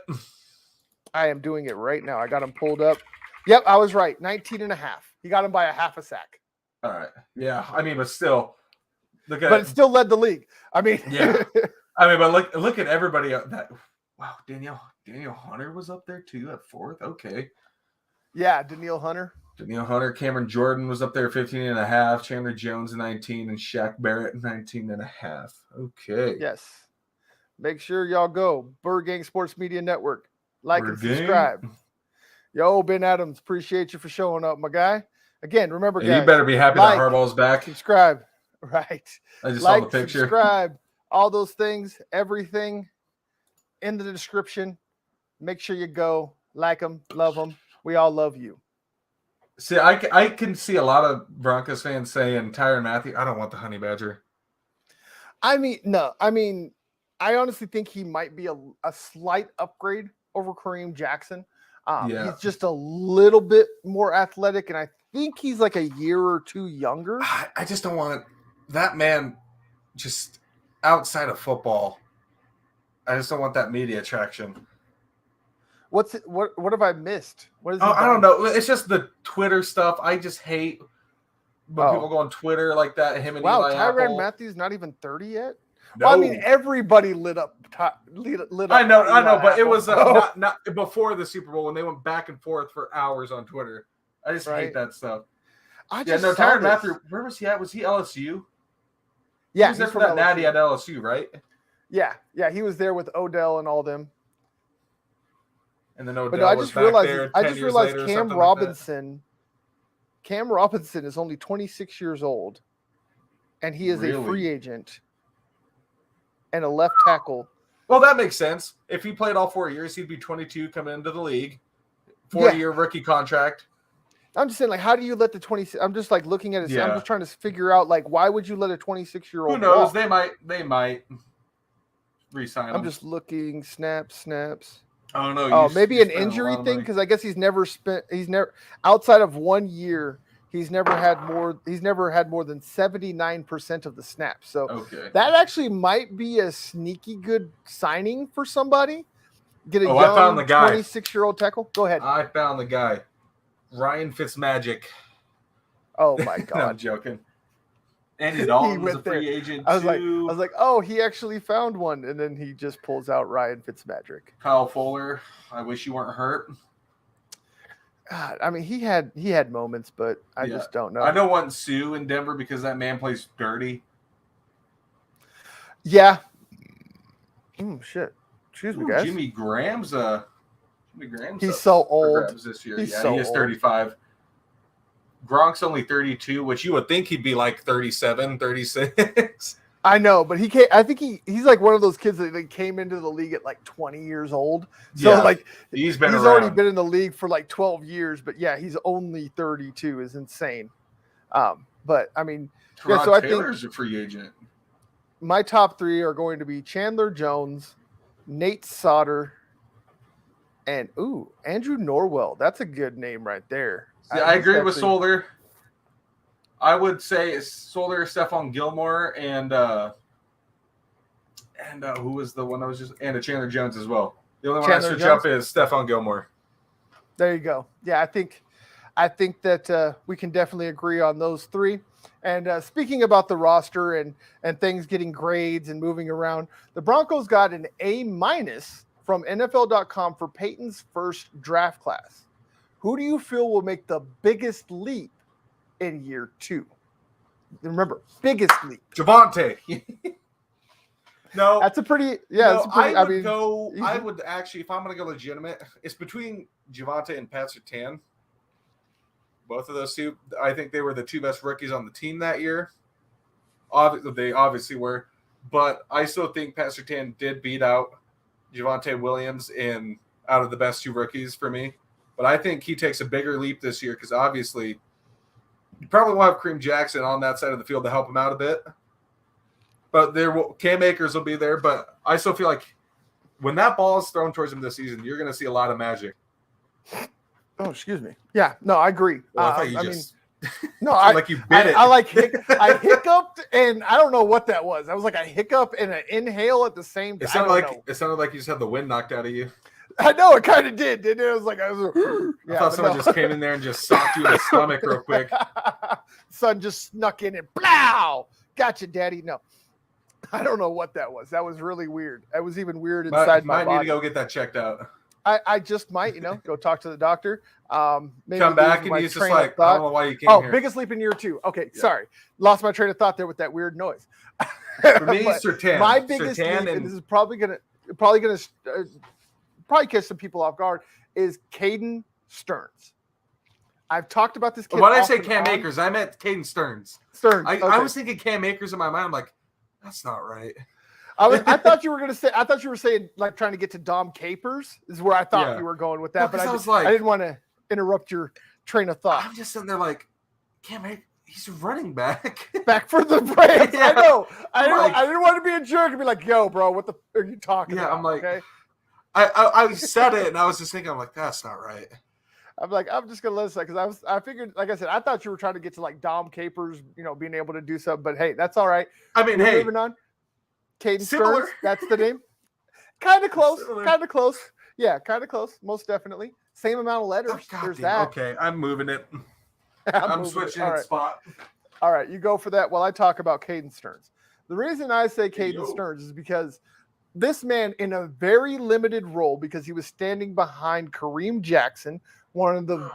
I am doing it right now. I got him pulled up. Yep, I was right. 19 and a half. He got him by a half a sack. All right. Yeah. I mean, but still. But it still led the league. I mean. Yeah. I mean, but look at everybody. Wow, Danielle Hunter was up there too at fourth. Okay. Yeah, Danielle Hunter, Cameron Jordan was up there 15 and a half. Chandler Jones 19 and Shaq Barrett 19 and a half. Okay. Yes. Make sure y'all go. Bird Gang Sports Media Network. Like and subscribe. Yo, Ben Adams, appreciate you for showing up, my guy. Again, remember, guys. You better be happy that Harbaugh's back. Subscribe. Right. I just saw the picture. Subscribe. All those things, everything in the description. Make sure you go. Like them. Love them. We all love you. See, I can see a lot of Broncos fans saying, Tyrann Mathieu, I don't want the Honey Badger. I mean, no. I mean, I honestly think he might be a slight upgrade over Kareem Jackson. He's just a little bit more athletic, and I think he's like a year or two younger. I just don't want that man just outside of football. I just don't want that media attraction. What have I missed? What is I don't know. It's just the Twitter stuff. I just hate when people go on Twitter like that. Him and Eli Tyrann Apple. Mathieu's not even 30 yet. No. Well, I mean, everybody lit up. I know, but it was not before the Super Bowl when they went back and forth for hours on Twitter. I just hate that stuff. Tyrann Mathieu. Where was he at? Was he LSU? Yeah, he was there for that natty at LSU, right? Yeah, he was there with Odell and all them. And then Odell I just realized Cam Robinson. Cam Robinson is only 26 years old, and he is a free agent and a left tackle. Well, that makes sense. If he played all 4 years, he'd be 22 coming into the league. 4-year rookie contract. I'm just saying, like, how do you let the 26? I'm just like looking at it. I'm just trying to figure out, like, why would you let a 26-year-old? Who knows? Walk? They might re-sign him. I'm just looking snaps. I don't know. Oh, maybe an injury thing because I guess he's never outside of 1 year. He's never had more than 79% of the snaps. So that actually might be a sneaky good signing for somebody. Get a young 26-year-old tackle. Go ahead. I found the guy. Ryan Fitzmagic. Oh my God. I'm joking. Andy Dalton was a free agent too. I was like, oh, he actually found one, and then he just pulls out Ryan Fitzmagic. Kyle Fuller. I wish you weren't hurt. God, I mean, he had moments, but I just don't know. I don't want Sue in Denver because that man plays dirty. Yeah. Shit. Excuse me, guys. Jimmy Graham's he's so old this year. He is 35. Gronk's only 32, which you would think he'd be like 37, 36. I know, but I think he's like one of those kids that came into the league at like 20 years old. So he's already been in the league for like 12 years, but yeah, he's only 32 is insane. But I mean, so Taylor's a free agent. My top three are going to be Chandler Jones, Nate Sauter, and Andrew Norwell. That's a good name right there. See, I agree with Soler. I would say Soler, Stephon Gilmore, and who was the one that was and Chandler Jones as well. The only one I switch up is Stephon Gilmore. There you go. Yeah, I think that we can definitely agree on those three. And speaking about the roster and things getting grades and moving around, the Broncos got an A- from NFL.com for Peyton's first draft class. Who do you feel will make the biggest leap in year 2? Remember, biggest leap. Javonte. No. That's a pretty, I would actually, if I'm going to go legitimate, it's between Javonte and Pat Surtain. Both of those two, I think they were the two best rookies on the team that year. They obviously were. But I still think Pat Surtain did beat out Javonte Williams out of the best 2 rookies for me. But I think he takes a bigger leap this year because obviously you probably will have Kareem Jackson on that side of the field to help him out a bit. But Cam Akers will be there. But I still feel like when that ball is thrown towards him this season, you're going to see a lot of magic. Oh, excuse me. Yeah, no, I agree. Well, I mean, no, like you bit it. I hiccuped, and I don't know what that was. I was like a hiccup and an inhale at the same time. It sounded like you just had the wind knocked out of you. I know it kind of did, didn't it? It was like I thought someone just came in there and just socked you in the stomach real quick. Son just snuck in and blow. Gotcha, Daddy. No, I don't know what that was. That was really weird. It was even weird inside my body. Might need to go get that checked out. I just might, go talk to the doctor. Maybe come back and he's just like, I don't know why you came here. Biggest leap in year 2. Okay, yeah. Sorry. Lost my train of thought there with that weird noise. For me, Surtain. My biggest leap, and this is probably gonna catch some people off guard, is Caden Stearns. I've talked about this kid. When I say Cam Akers, I meant Caden Stearns. Okay. I was thinking Cam Akers in my mind. I'm like, that's not right. I thought you were saying like trying to get to Dom Capers is where I thought you were going with that, but I didn't want to interrupt your train of thought. I'm just sitting there like, Cam Akers, he's running back. Back for the Braves. Yeah. I know. I didn't want to be a jerk and be like, yo, bro, what the are you talking about? I'm like, okay? I said it and I was just thinking, I'm like, that's not right. I'm like, I'm just gonna listen because I figured, like I said, I thought you were trying to get to like Dom Capers, being able to do something, but hey, that's all right. I mean, we're moving on. Caden Stearns, that's the name. Kind of close. Yeah, kind of close. Most definitely. Same amount of letters. There's that. Okay, I'm moving it. I'm switching it spot. All right, you go for that while I talk about Caden Stearns. The reason I say Caden Stearns is because this man, in a very limited role, because he was standing behind Kareem Jackson, one of the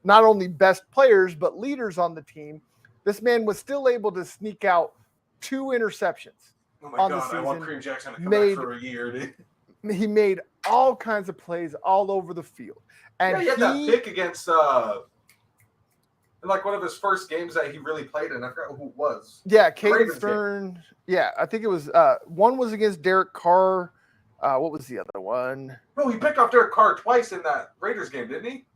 not only best players but leaders on the team, this man was still able to sneak out 2 interceptions. Oh my God, I want Kareem Jackson to come back for a year, dude. He made all kinds of plays all over the field. And he had that pick against like one of his first games that he really played in. I forgot who it was. Yeah, Caden Stearns. Yeah, I think it was one was against Derek Carr. What was the other one? No, he picked off Derek Carr twice in that Raiders game, didn't he?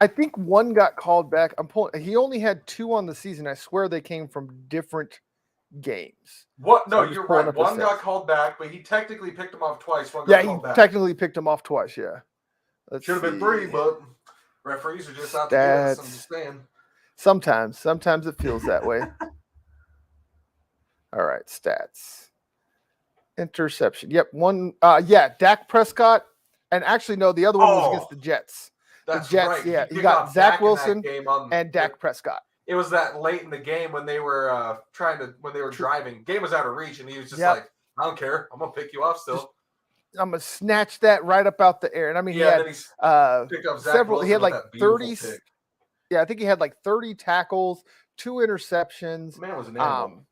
I think one got called back. He only had 2 on the season. I swear they came from different games. What? No, you're right. One got called back, but he technically picked him off twice. One got called back. Technically picked him off twice. Yeah, should have been 3, but referees are just out to get us. I'm just saying. Sometimes it feels that way. All right, stats. Interception. Yep, one. Dak Prescott, and actually no, the other one was against the Jets. That's the Jets. Right. Yeah, you got Zach Wilson and Dak Prescott. It was that late in the game when they were driving. Game was out of reach, and he was just like, "I don't care. I'm gonna pick you off still. I'm gonna snatch that right up out the air." And I mean, he had picked up several. He had like 30. Yeah, I think he had like 30 tackles, 2 interceptions. The man was an animal.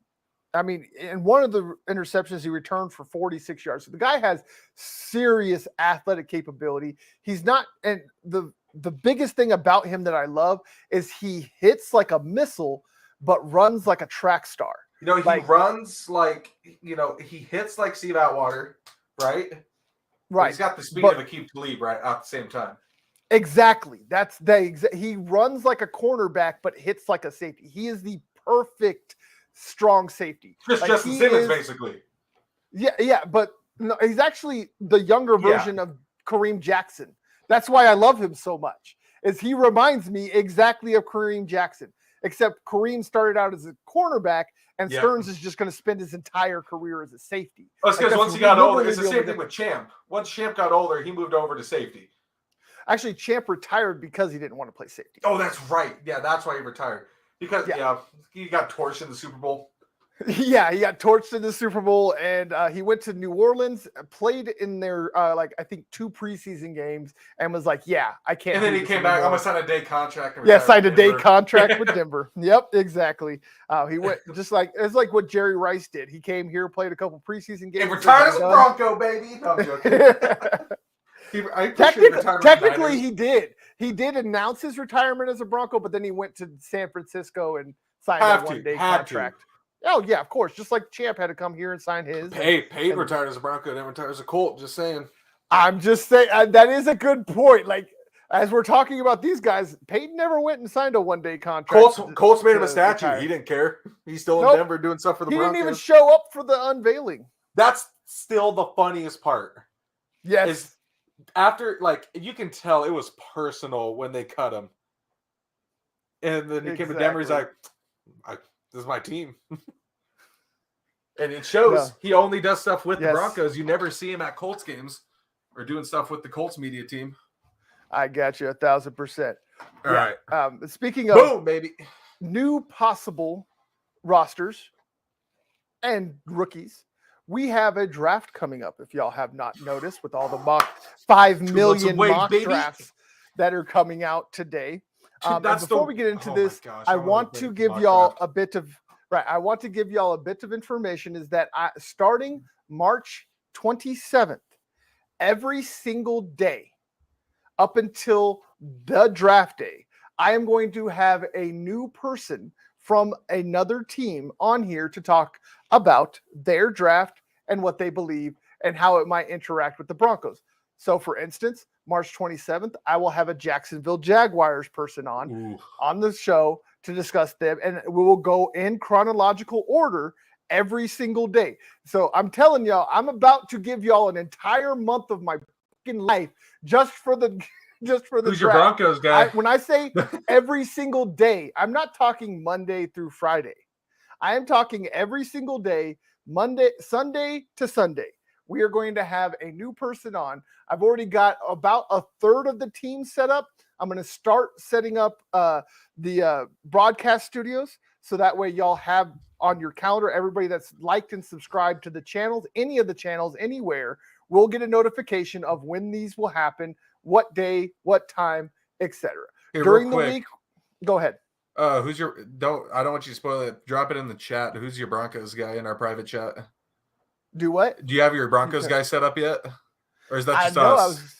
I mean, in one of the interceptions, he returned for 46 yards. So the guy has serious athletic capability. He's not, and the biggest thing about him that I love is he hits like a missile, but runs like a track star. He runs like, he hits like Steve Atwater, right? Right. But he's got the speed of Aqib Talib right at the same time. Exactly. That's he runs like a cornerback, but hits like a safety. He is the perfect strong safety. Justin Simmons, basically. Yeah, but no, he's actually the younger version of Kareem Jackson. That's why I love him so much, is he reminds me exactly of Kareem Jackson, except Kareem started out as a cornerback, and Stearns is just going to spend his entire career as a safety. That's because once he got older, it's the same thing with Champ. Once Champ got older, he moved over to safety. Actually, Champ retired because he didn't want to play safety. Oh, that's right. Yeah, that's why he retired. Because, he got torched in the Super Bowl. Yeah, he got torched in the Super Bowl, and he went to New Orleans, played in their, I think 2 preseason games, and was like, I can't. And then he came back, almost signed a day contract. Signed a day contract with Denver. Yep, exactly. He went it's like what Jerry Rice did. He came here, played a couple preseason games. And retired as a Bronco, baby. No, I'm joking. Technically, he did. He did announce his retirement as a Bronco, but then he went to San Francisco and signed a 1-day contract. Oh yeah, of course. Just like Champ had to come here and sign his. Peyton retired as a Bronco, then retired as a Colt. Just saying. I'm just saying that is a good point. Like as we're talking about these guys, Peyton never went and signed a one-day contract. Colts made him a statue. Retire. He didn't care. He's still in Denver doing stuff for the Broncos. He didn't even show up for the unveiling. That's still the funniest part. Yes. Is after, like, you can tell it was personal when they cut him. And then he came to Denver. He's like, this is my team. And it shows he only does stuff with the Broncos. You never see him at Colts games or doing stuff with the Colts media team. I got you 1,000%. All right. Speaking of boom, baby, new possible rosters and rookies, we have a draft coming up. If y'all have not noticed, with all the mock 5 million mock drafts that are coming out today. Before we get into this, I want to give y'all a bit of information. Is that starting March 27th, every single day up until the draft day, I am going to have a new person from another team on here to talk about their draft and what they believe and how it might interact with the Broncos. So, for instance, March 27th, I will have a Jacksonville Jaguars person on the show to discuss them, and we will go in chronological order every single day. So I'm telling y'all, I'm about to give y'all an entire month of my fucking life just for the Who's draft. Your Broncos guy? When I say every single day, I'm not talking Monday through Friday. I am talking every single day, Sunday to Sunday. We are going to have a new person on. I've already got about a third of the team set up. I'm going to start setting up the broadcast studios, so that way y'all have on your calendar, everybody that's liked and subscribed to the channels, any of the channels, anywhere, will get a notification of when these will happen, what day, what time, etc. During the week, go ahead. I don't want you to spoil it. Drop it in the chat. Who's your Broncos guy in our private chat? Do what? Do you have your Broncos guy set up yet? Or is that just us?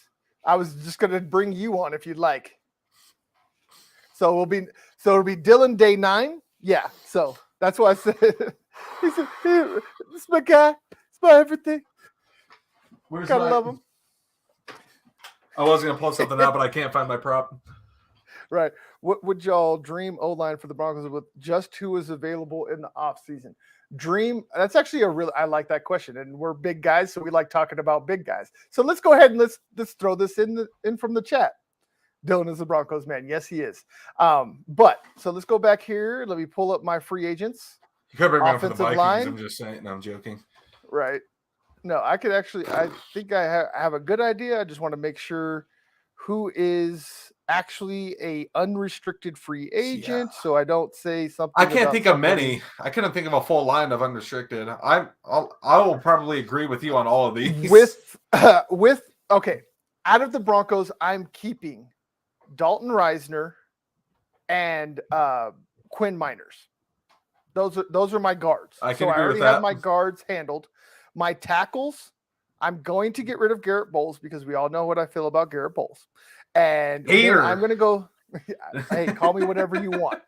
I was just going to bring you on if you'd like. So it'll be Dylan day 9. Yeah. So that's why I said he said, "It's my guy. It's my everything." Gotta love him. I was gonna pull something out, but I can't find my prop. Right. What would y'all dream O-line for the Broncos with just who is available in the off season? Dream. That's actually I like that question, and we're big guys, so we like talking about big guys. So let's go ahead and let's throw this in from the chat. Dylan is a Broncos man. Yes, he is. But so let's go back here. Let me pull up my free agents. You could bring me for the Vikings. Line. I'm just saying. No, I'm joking. Right. No, I could actually. I think I have a good idea. I just want to make sure who is actually a unrestricted free agent, so I don't say something. I can't think of many. I couldn't think of a full line of unrestricted. I will probably agree with you on all of these. With okay, out of the Broncos, I'm keeping Dalton Reisner and Quinn Miners. Those are my guards. I already have my guards handled. My tackles, I'm going to get rid of Garrett Bowles because we all know what I feel about Garrett Bowles. And I'm going to go, hey, call me whatever you want.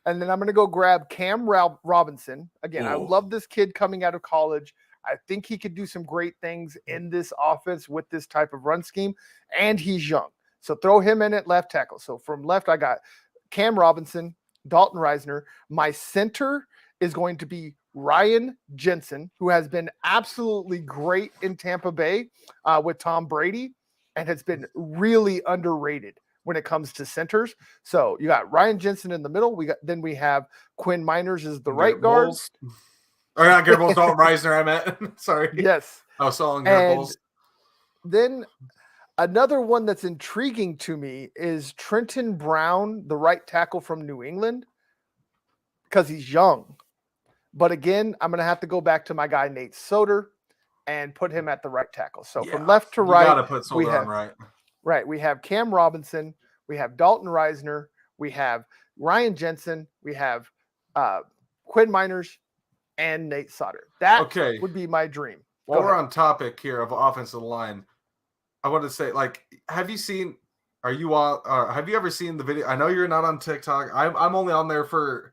And then I'm going to go grab Cam Robinson. Again, I love this kid coming out of college. I think he could do some great things in this offense with this type of run scheme. And he's young. So throw him in at left tackle. So from left, I got Cam Robinson, Dalton Reisner. My center is going to be Ryan Jensen, who has been absolutely great in Tampa Bay with Tom Brady and has been really underrated when it comes to centers. So you got Ryan Jensen in the middle. We have Quinn Miners as the right guard. Or not Garrett Bowles, Dalton Reisner, I meant. Sorry. Yes. I was calling Garrett Bowles. Then another one that's intriguing to me is Trenton Brown, the right tackle from New England, because he's young. But again, I'm going to have to go back to my guy, Nate Soder, and put him at the right tackle. So from left to right, you got to put Soder on right. Right. We have Cam Robinson. We have Dalton Reisner. We have Ryan Jensen. We have Quinn Miners and Nate Soder. That would be my dream. While we're on topic here of offensive line, I want to say, have you ever seen the video? I know you're not on TikTok. I'm only on there for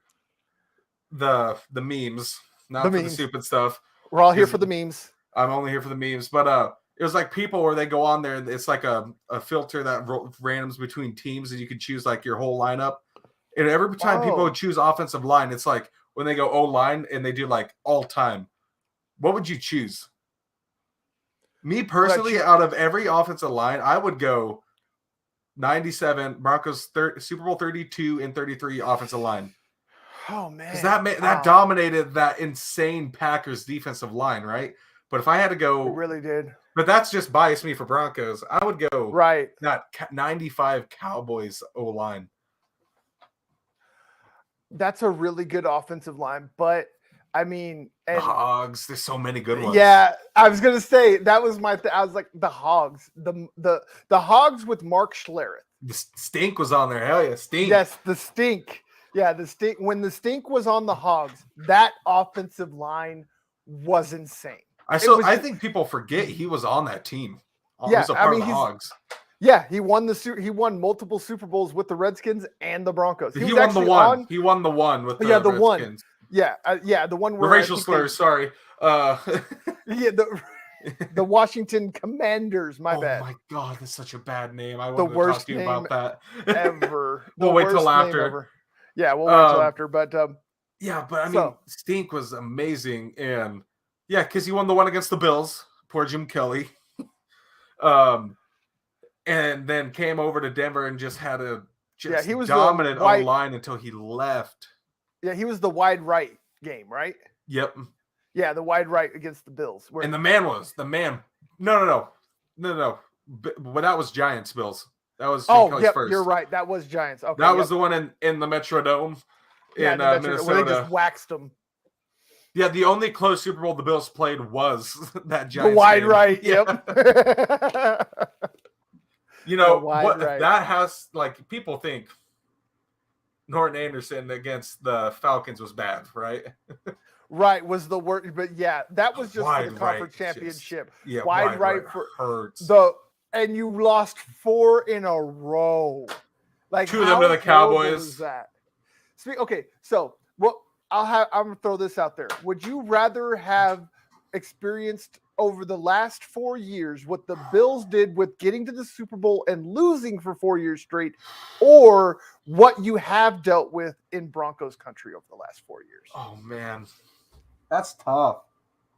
the memes, not for the stupid stuff. We're all here for the memes. I'm only here for the memes, but it was like people where they go on there. It's like a filter that randoms between teams, and you can choose like your whole lineup. And every time people choose offensive line, it's like when they go O-line and they do like all time. What would you choose? Me personally, out of every offensive line, I would go 97 Broncos, Super Bowl 32 and 33 offensive line. Oh man, because that dominated that insane Packers defensive line, right? But if I had to go, it really did. But that's just biased me for Broncos. I would go that 95 Cowboys O-line. That's a really good offensive line, but I mean, the Hogs. There's so many good ones. Yeah, I was gonna say that was my. I was like the Hogs, the Hogs with Mark Schlereth. The Stink was on there. Hell yeah, Stink. Yes, the Stink. Yeah, the Stink. When the Stink was on the Hogs, that offensive line was insane. I think people forget he was on that team. Yeah, he was a part of the Hogs. Yeah, he won multiple Super Bowls with the Redskins and the Broncos. He won the one. He won the one with the Redskins. One. Yeah, the one where the racial slurs. Sorry. The Washington Commanders. My bad. Oh my God, that's such a bad name. I wanted to talk to you about that ever. We'll wait till after. Yeah, we'll wait till after. But yeah, but I mean, Stink was amazing, and yeah, because he won the one against the Bills. Poor Jim Kelly. And then came over to Denver and just had a he was dominant O-line until he left. Yeah, he was the wide right game, right? Yep. Yeah, the wide right against the Bills. And the man. No. But that was Giants Bills. That was first. You're right. That was Giants. Okay, that was the one in the Metrodome in Minnesota. Where they just waxed them. Yeah, the only close Super Bowl the Bills played was that Giants. The wide game. right. Yep. You know what? Right. That has people think Norton Anderson against the Falcons was bad, right? Right, was the word, but yeah, that was just for the conference championship. Wide right for hurts. And you lost 4 in a row. Like 2 of them to the Cowboys. Was that? Okay, so I'm gonna throw this out there. Would you rather have experienced over the last 4 years what the Bills did with getting to the Super Bowl and losing for 4 years straight, or what you have dealt with in Broncos country over the last 4 years? Oh man, that's tough.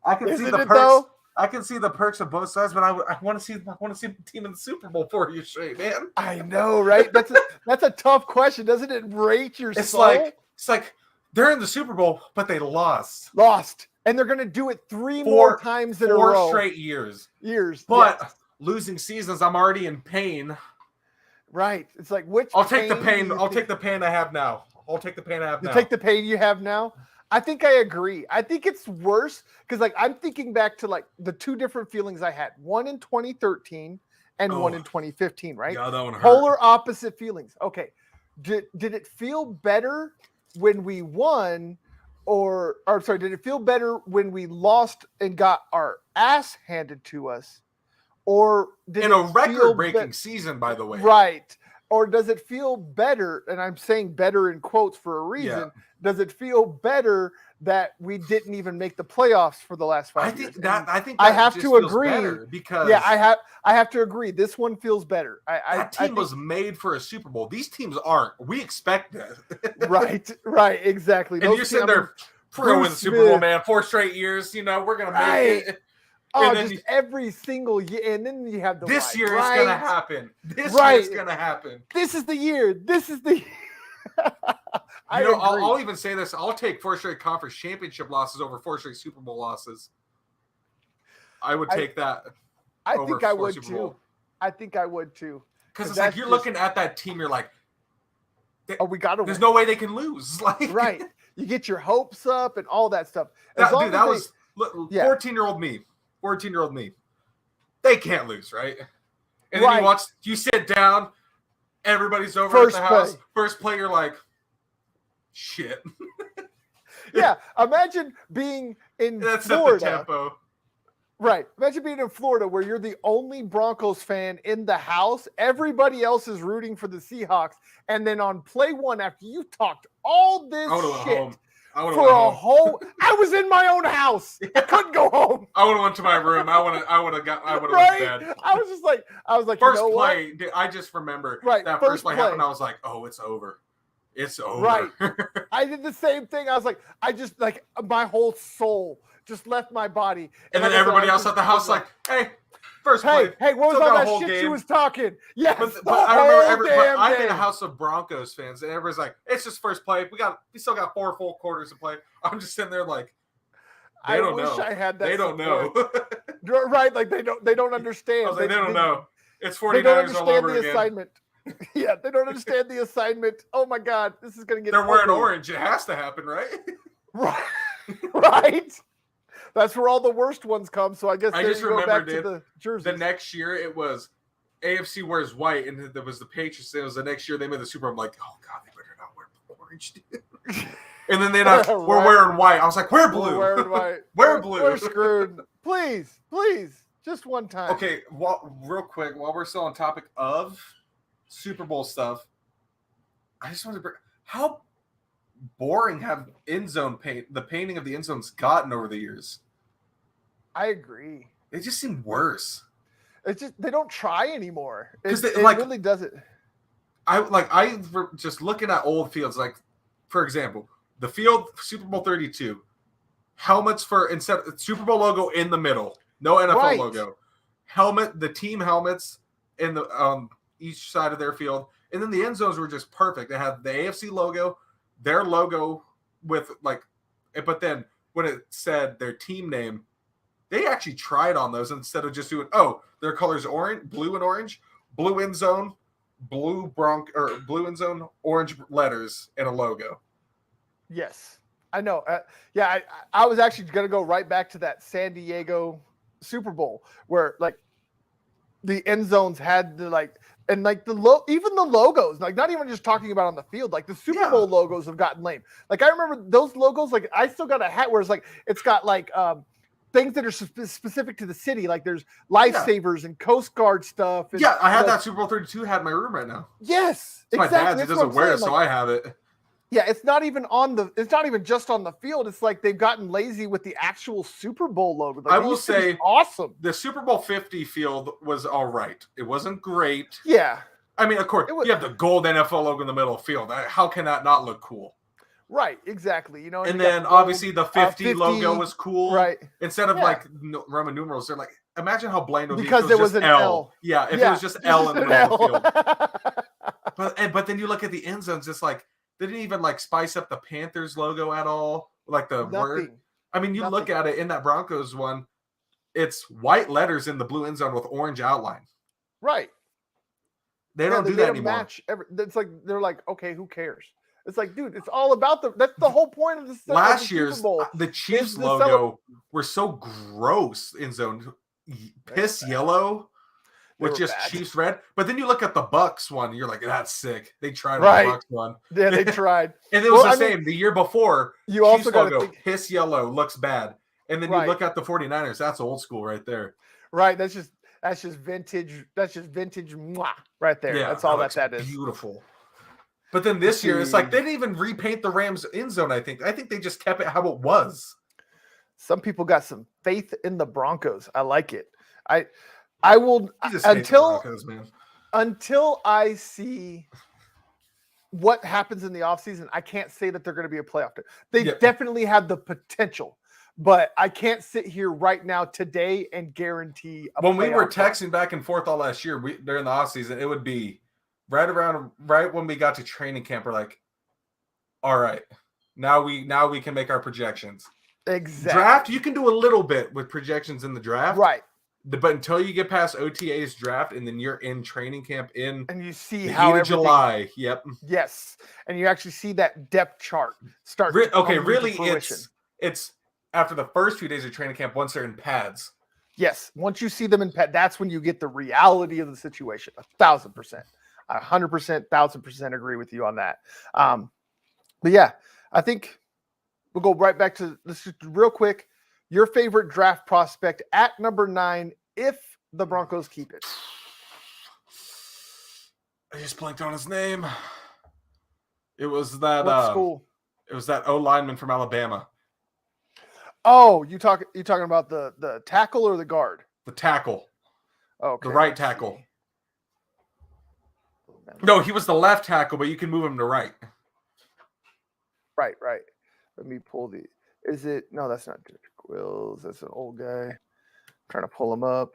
I can see the perks. Though? I can see the perks of both sides, but I want to see the team in the Super Bowl 4 years straight, man. I know, right? That's a tough question. Doesn't it rate your soul? It's like they're in the Super Bowl, but they lost. And they're going to do it 3 more times in a row. 4 straight years. But losing seasons, I'm already in pain. Right. It's like I'll take the pain. I'll take the pain I have now. You take the pain you have now? I think I agree. I think it's worse because I'm thinking back to the 2 different feelings I had. One in 2013 and one in 2015, right? Yeah, that one hurt. Polar opposite feelings. Okay. Did it feel better when we won? Did it feel better when we lost and got our ass handed to us? Or did in a record-breaking season, by the way. Right. Or does it feel better, and I'm saying better in quotes for a reason, does it feel better that we didn't even make the playoffs for the last 5 years? I think I have to agree because I have to agree. This one feels better. That team was made for a Super Bowl. These teams aren't. We expect that. right, exactly. And you're sitting there win the Super Bowl, man. 4 straight years. We're gonna make it. Every single year, and then you have this year is gonna happen. This year is gonna happen. This is the year. This is the. I'll even say this. I'll take 4 straight conference championship losses over 4 straight Super Bowl losses. I would take that. I think I would too. I think I would too. Because it's you're looking at that team. You're like, we got to. There's no way they can lose. Right. You get your hopes up and all that stuff. That was 14-year-old me. 14-year-old me. They can't lose, right? And then you sit down, everybody's over at the house. First play, you're like, shit. Yeah, imagine being in Florida. Set the tempo. Right. Imagine being in Florida where you're the only Broncos fan in the house. Everybody else is rooting for the Seahawks. And then on play 1, after you talked all this shit, for a whole. I was in my own house. I couldn't go home. I would have went to my room. I would have went to bed. I was like, first you know play. What? I just remember that first play happened. I was like, oh, it's over. It's over. Right. I did the same thing. I was like, I just like my whole soul just left my body. And then everybody else at the house like, hey, first play. Hey, what was all that shit game. She was talking? Yes, but I remember I'm in a house of Broncos fans, and everybody's like, it's just first play. We still got 4 full quarters to play. I'm just sitting there like, they don't know. I had that. They don't know. Right, like they don't understand. I was like, they don't know. It's 49ers all over again. Assignment. Yeah, they don't understand the assignment. Oh my God, this is gonna get. They're wearing orange. It has to happen, right? Right. That's where all the worst ones come. So I guess I just remember back to the jerseys. The next year it was AFC wears white, and there was the Patriots. It was the next year they made the Super Bowl. I'm like, oh God, they better not wear orange, dude. And then we're wearing white. I was like, we're blue. We're wearing white. We're blue. We're screwed. Please, just one time. Okay, real quick, while we're still on topic of Super Bowl stuff, I just want to bring how boring have the painting of the end zones gotten over the years. I agree. They just seem worse. It's just they don't try anymore. It really doesn't. I just looking at old fields, like for example, the field Super Bowl 32, helmets for instead Super Bowl logo in the middle, no NFL logo, the team helmets in the each side of their field, and then the end zones were just perfect. They had the AFC logo, their logo with but then when it said their team name, they actually tried on those instead of just doing their colors blue and orange, blue end zone, blue end zone, orange letters and a logo. Yes, I know. I was actually going to go right back to that San Diego Super Bowl where the end zones had the even the logos, not even just talking about on the field, the Super Bowl logos have gotten lame. I remember those logos, I still got a hat where it's got things that are specific to the city, there's lifesavers and Coast Guard stuff. And, I had that Super Bowl 32 hat in my room right now. Yes, it's exactly. My dad's. He doesn't wear it, so I have it. Yeah, it's not even just on the field. It's they've gotten lazy with the actual Super Bowl logo. I will say, awesome. The Super Bowl 50 field was all right. It wasn't great. Yeah. I mean, of course, you have the gold NFL logo in the middle of the field. How can that not look cool? Right, exactly. And then obviously the 50 logo was cool. Right. Instead of Roman numerals, they're imagine how bland it would be because it was an L. Yeah, if it was just L in the middle of the field. But then you look at the end zones, it's they didn't even spice up the Panthers logo at all. The word. I mean, you look at it in that Broncos one, it's white letters in the blue end zone with orange outline. Right. They don't do that anymore. It's they're okay, who cares? It's dude, it's all about that's the whole point of this. Last year's the Chiefs logo were so gross in zone, piss yellow with just bad. Chiefs red. But then you look at the Bucks one, and you're like, that's sick. They tried on the Bucks one. Yeah, they tried. And it was the same. The year before, you Chiefs also got to think piss yellow looks bad. And then you look at the 49ers, that's old school right there. Right. That's just vintage. That's just vintage right there. Yeah, that's all that is. Beautiful. But then this year, it's they didn't even repaint the Rams end zone, I think. I think they just kept it how it was. Some people got some faith in the Broncos. I like it. I will until I see what happens in the offseason, I can't say that they're going to be a playoff team. They definitely have the potential, but I can't sit here right now today and guarantee when we were texting back and forth all last year during the offseason, it would be right when we got to training camp, we're all right, now we can make our projections. Exactly. Draft, you can do a little bit with projections in the draft. Right. But until you get past OTA's draft and then you're in training camp and you see how July. Yep. Yes. And you actually see that depth chart start. Really it's after the first few days of training camp once they're in pads. Yes. Once you see them in pads, that's when you get the reality of the situation. 1,000%. 100%, 1,000% agree with you on that. But yeah, I think we'll go right back to this real quick. Your favorite draft prospect at number 9 if the Broncos keep it. I just blanked on his name. It was that what school? It was that O lineman from Alabama. Oh, you talking about the tackle or the guard? The tackle. Okay. The right tackle. No, he was the left tackle, but you can move him to right. Right. Let me pull the. Is it? No, that's not George Wills. That's an old guy. I'm trying to pull him up.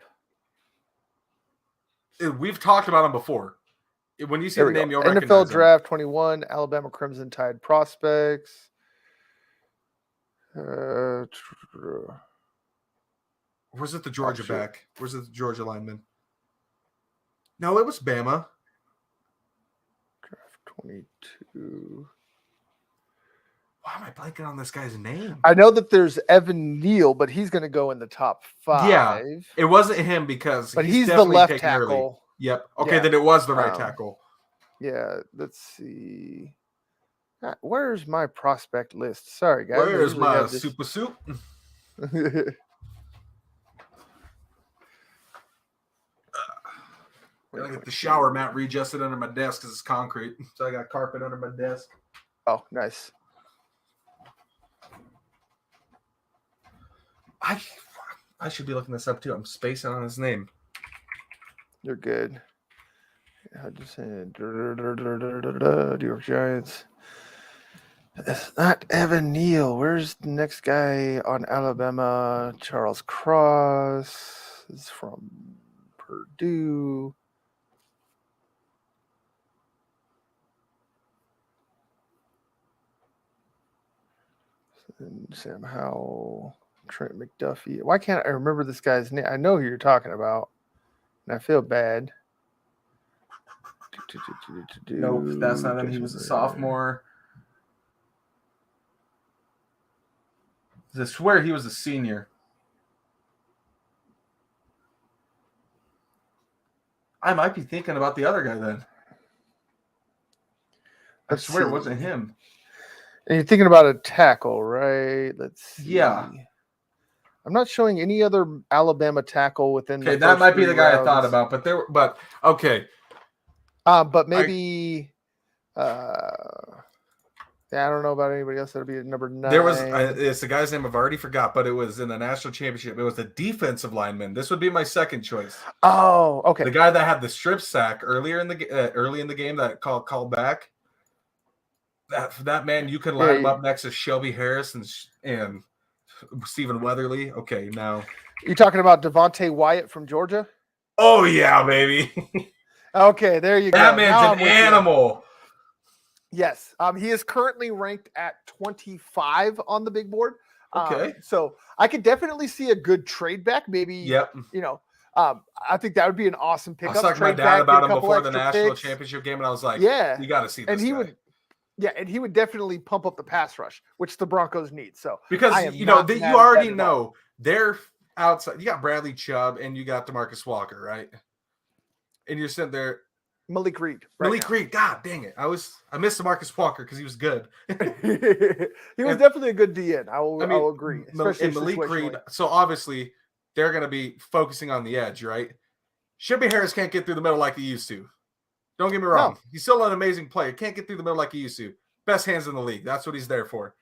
We've talked about him before. When you see the name, you'll recognize NFL him. Draft 21, Alabama Crimson Tide prospects. Was it the Georgia back? Was it the Georgia lineman? No, it was Bama. Draft 22. Why am I blanking on this guy's name? I know that there's Evan Neal, but he's going to go in the top 5. Yeah, it wasn't him because he's the left tackle. Early. Yep. Okay, then it was the right tackle. Yeah, let's see. Where's my prospect list? Sorry, guys. Where's my super soup? I get the shower mat readjusted under my desk because it's concrete. So I got carpet under my desk. Oh, nice. I should be looking this up too. I'm spacing on his name. You're good. I just said New York Giants. It's not Evan Neal. Where's the next guy on Alabama? Charles Cross is from Purdue. And Sam Howell, Trent McDuffie. Why can't I remember this guy's name? I know who you're talking about, and I feel bad. Nope, that's not him. He was a sophomore. I swear he was a senior. I might be thinking about the other guy then. I swear it wasn't him. And you're thinking about a tackle, right? Let's see. Yeah. I'm not showing any other Alabama tackle within. Okay, that might be the guy I thought about, okay. But maybe. Yeah, I don't know about anybody else that'll be at number 9. There was it's the guy's name I've already forgot, but it was in the national championship. It was a defensive lineman. This would be my second choice. Oh, okay. The guy that had the strip sack early in the game that called back. That man, you could line him up next to Shelby Harris and Stephen Weatherly. Okay, now you talking about Devontae Wyatt from Georgia? Oh yeah, baby. Okay, there you go. That man's an animal. Yes, he is currently ranked at 25 on the big board. Okay, so I could definitely see a good trade back. Maybe, yep. I think that would be an awesome pickup. I was talking to my dad about him before the national championship game, and I was like, "Yeah, you got to see this." And he would, and he would definitely pump up the pass rush, which the Broncos need. So because you already know they're outside. You got Bradley Chubb and you got DeMarcus Walker, right? And you're sitting there. Malik Reed. Reed. God dang it. I missed DeMarcus Walker because he was good. He was definitely a good DN. I will agree. And Malik Reed. So obviously they're going to be focusing on the edge, right? Shelby Harris can't get through the middle like he used to. Don't get me wrong. No. He's still an amazing player. Can't get through the middle like he used to. Best hands in the league. That's what he's there for.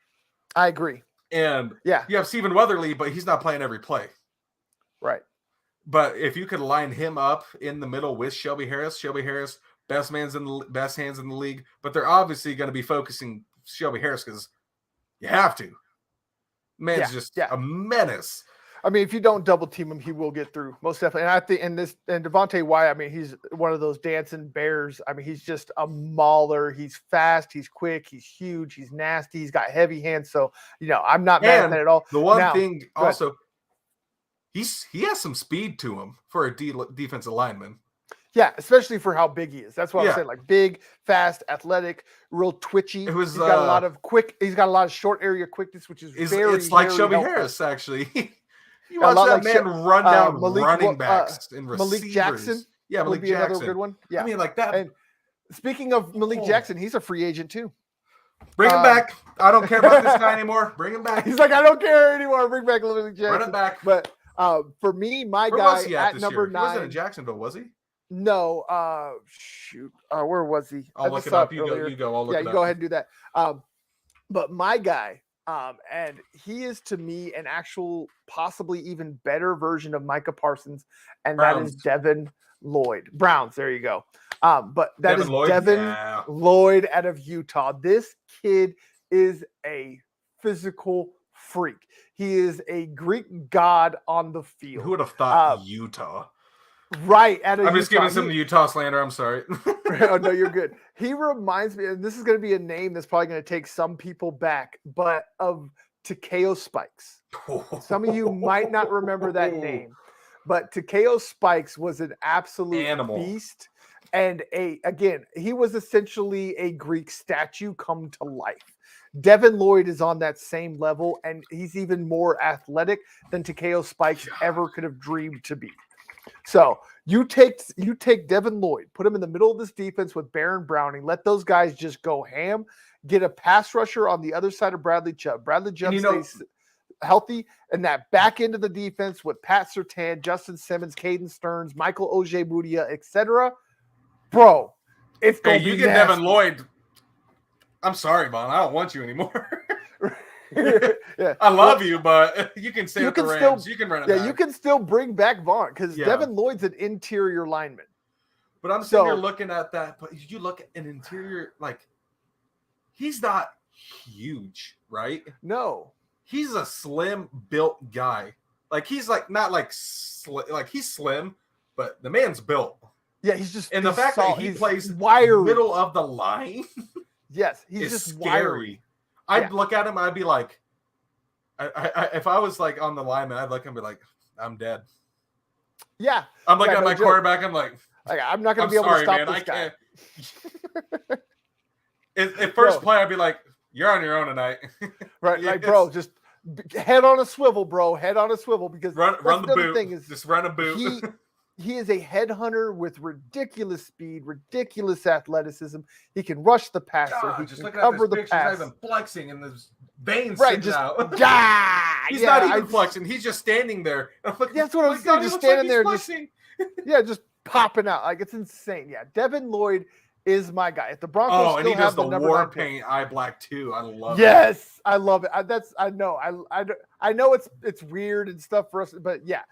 I agree. And you have Stephen Weatherly, but he's not playing every play. Right. But if you could line him up in the middle with Shelby Harris, best hands in the league. But they're obviously going to be focusing Shelby Harris because you have to. Man's just a menace. I mean, if you don't double team him, he will get through most definitely. And I think and Devontae Wyatt, I mean, he's one of those dancing bears. I mean, he's just a mauler. He's fast. He's quick. He's huge. He's nasty. He's got heavy hands. So I'm not mad at that at all. The one thing also. He has some speed to him for a defensive lineman. Yeah, especially for how big he is. That's what I'm saying. Like big, fast, athletic, real twitchy. He's got a lot of He's got a lot of short area quickness, which is very. It's like Shelby Harris, actually. You watch that man run down running backs and receivers. Malik Jackson. Yeah, Malik Jackson. Another good one. Yeah, I mean like that. And speaking of Malik Jackson, he's a free agent too. Bring him back. I don't care about this guy anymore. Bring him back. He's like, I don't care anymore. Bring back Malik Jackson. Run him back. But for me, my guy at number 9. He wasn't in Jacksonville, was he? No. Shoot. Where was he? I'll look it up. You go. I'll look it up. Yeah, you go ahead and do that. But my guy, and he is to me an actual, possibly even better version of Micah Parsons, and that is Browns. Devin Lloyd. Browns, there you go. But that Devin is Lloyd? Devin Yeah. Lloyd out of Utah. This kid is a physical freak. He is a Greek god on the field. Who would have thought Utah? Right. Out of I'm just Utah. giving some Utah slander. I'm sorry. Oh, no, you're good. He reminds me, and this is going to be a name that's probably going to take some people back, but of Takeo Spikes. Some of you might not remember that name, but Takeo Spikes was an absolute beast. And again, he was essentially a Greek statue come to life. Devin Lloyd is on that same level, and he's even more athletic than Takeo Spikes ever could have dreamed to be. So you take Devin Lloyd, put him in the middle of this defense with Baron Browning, let those guys just go ham, get a pass rusher on the other side of Bradley Chubb. Bradley Chubb stays healthy, and that back end of the defense with Pat Surtain, Justin Simmons, Caden Stearns, Michael Ojemudia, etc. Bro, it's going to be you get nasty. Devin Lloyd. I'm sorry, Vaughn. I don't want you anymore. Yeah. I love you, but you can stay with the Rams. You can run it back. You can still bring back Vaughn because Devin Lloyd's an interior lineman. But I'm sitting here looking at that. But you look at an interior, like, he's not huge, right? No. He's a slim built guy. Like, he's like not like he's slim, but the man's built. Yeah, he's just the fact that he plays wiry. Middle of the line. Yes, he's just scary. Wiry. I'd look at him, I'd be like, if I was like on the lineman, I'd look and be like, I'm dead. Yeah. I'm looking at my quarterback, I'm like I'm not going to be able to stop this guy. At first play, I'd be like, you're on your own tonight. Right, like, bro, just head on a swivel, bro. Head on a swivel, because run the boot. Thing is, just run a boot. He is a headhunter with ridiculous speed, ridiculous athleticism. He can rush the passer. He can cover the pass. He's not even flexing, and the veins out. He's not even flexing. He's just standing there. Like, that's what I'm saying. Just standing there, just popping out. Like, it's insane. Yeah, Devin Lloyd is my guy. If the Broncos still have the war paint eye black too. I love it. Yes, I love it. I know it's weird and stuff for us, but yeah.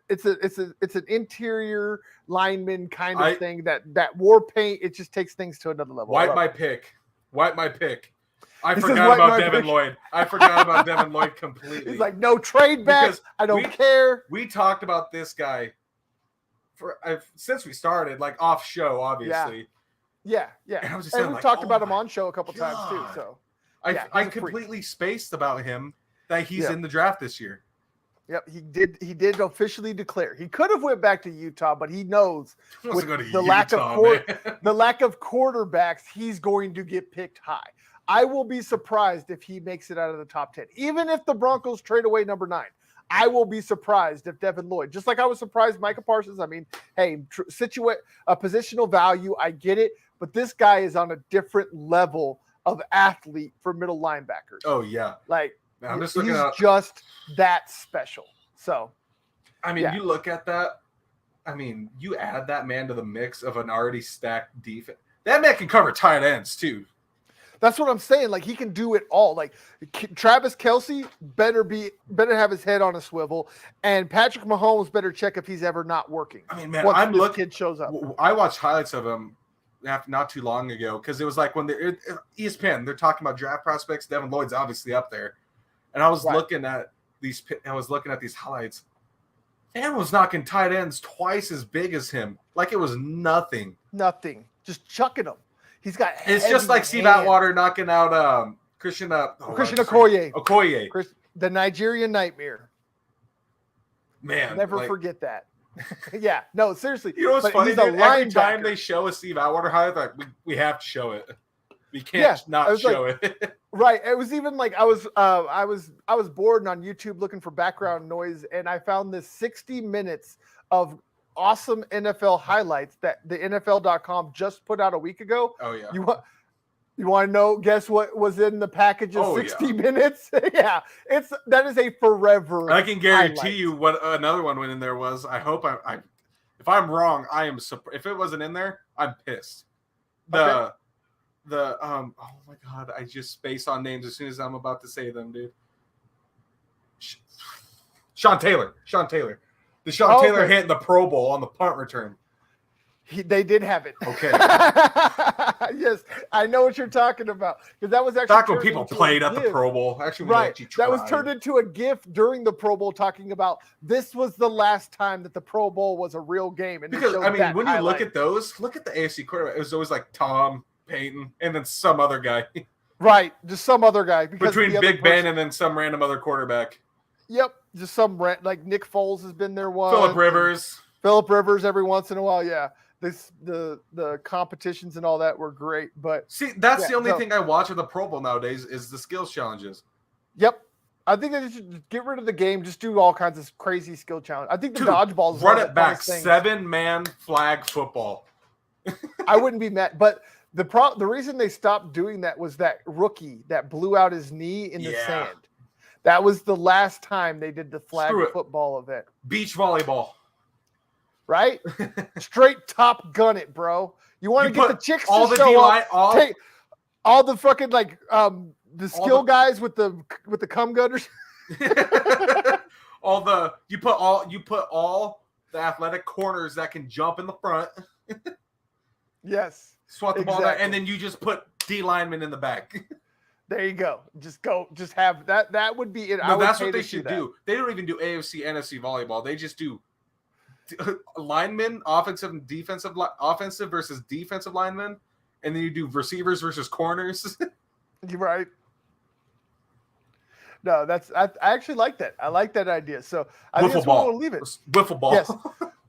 It's an interior lineman kind of thing. That war paint, it just takes things to another level. Wipe my pick. I forgot about Devin Lloyd. I forgot about Devin Lloyd completely. He's like, no trade back. I don't care. We talked about this guy since we started, like off show, obviously. Yeah. And we talked about him on show a couple times too. So I completely spaced about him that he's in the draft this year. Yep, he did officially declare. He could have went back to Utah, but he knows with the lack of quarterbacks, he's going to get picked high. I will be surprised if he makes it out of the top 10. Even if the Broncos trade away number 9, I will be surprised if Devin Lloyd, just like I was surprised Micah Parsons. I mean, hey, positional value, I get it, but this guy is on a different level of athlete for middle linebackers. Oh yeah, like. I'm just he's just that special. So, I mean, you look at that. I mean, you add that man to the mix of an already stacked defense. That man can cover tight ends too. That's what I'm saying. Like, he can do it all. Like, Travis Kelce better have his head on a swivel, and Patrick Mahomes better check if he's ever not working. I mean, man, kid shows up. I watched highlights of him not too long ago because it was like when ESPN they're talking about draft prospects. Devin Lloyd's obviously up there. And I was looking at these highlights. Man was knocking tight ends twice as big as him, like it was nothing. Nothing, just chucking them. He's got. It's just like Steve Atwater knocking out Christian Okoye. The Nigerian Nightmare. Man, never forget that. Yeah, no, seriously. You know what's funny? Every time they show a Steve Atwater highlight, like we have to show it. We can't not show it. Right. It was even like I was bored and on YouTube looking for background noise, and I found this 60 minutes of awesome NFL highlights that the NFL.com just put out a week ago. Oh yeah. You want to know? Guess what was in the package of 60 minutes? Yeah, that is a forever. I can guarantee you what another one went in there was. I hope if I'm wrong, I am. If it wasn't in there, I'm pissed. oh my God, I just spaced on names as soon as I'm about to say them, dude. Sean Taylor. The Sean Taylor hit in the Pro Bowl on the punt return. They did have it. Okay. Yes, I know what you're talking about, because that was actually back when people played at the Pro Bowl. Actually, when they actually tried. That was turned into a GIF during the Pro Bowl, talking about this was the last time that the Pro Bowl was a real game. And because when you look at those, look at the AFC quarterback. It was always like Tom, Peyton, and then some other guy. Right, just some other guy. Between Big Ben and then some random other quarterback. Yep, just some like Nick Foles has been there once. Phillip Rivers every once in a while, yeah. The competitions and all that were great, but see, that's the only thing I watch of the Pro Bowl nowadays is the skills challenges. Yep, I think they should get rid of the game. Just do all kinds of crazy skill challenge. I think the dodgeball is run it back. 7-man flag football. I wouldn't be mad, but the reason they stopped doing that was that rookie that blew out his knee in the sand. That was the last time they did the flag football event. Beach volleyball. Right? Straight Top Gun it, bro. You want to get the chicks all to the show up, take all the fucking the skill guys with the cum gunners. You put all the athletic corners that can jump in the front. Yes. Swat the ball there, and then you just put D linemen in the back. There you go. Just have that. That would be it. No, that's what they should do. They don't even do AFC, NFC volleyball. They just do linemen, offensive versus defensive linemen, and then you do receivers versus corners. You're right. No, I actually like that. I like that idea. So I think we'll leave it. Wiffle ball. Yes.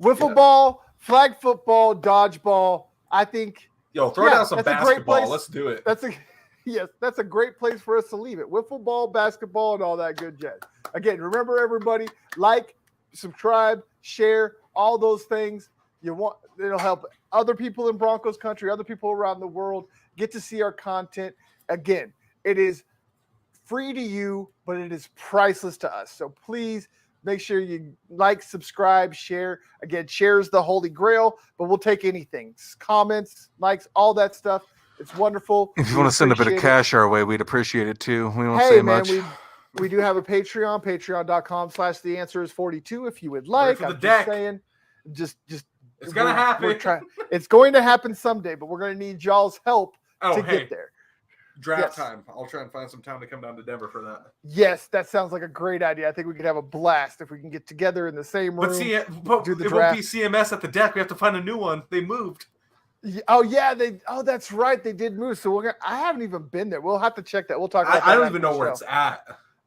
Wiffle ball, flag football, dodgeball. I think. Throw down some basketball. Let's do it. That's a great place for us to leave it. Wiffle ball, basketball, and all that good jazz. Again, remember everybody, like, subscribe, share, all those things. It'll help other people in Broncos country, other people around the world get to see our content. Again, it is free to you, but it is priceless to us. So please make sure you like, subscribe, share. Again, share is the holy grail, but we'll take anything. Comments, likes, all that stuff. It's wonderful. If you want to send a bit of cash our way, we'd appreciate it too. We won't say much. We do have a Patreon, patreon.com/theansweris42 if you would like. I'm just saying, it's going to happen. It's going to happen someday, but we're going to need y'all's help to get there. Draft time. I'll try and find some time to come down to Denver for that. Yes, that sounds like a great idea. I think we could have a blast if we can get together in the same room. It won't be CMS at the deck. We have to find a new one. They moved. Oh yeah, that's right. They did move. So I haven't even been there. We'll have to check that. We'll talk about that. I don't even know where it's at.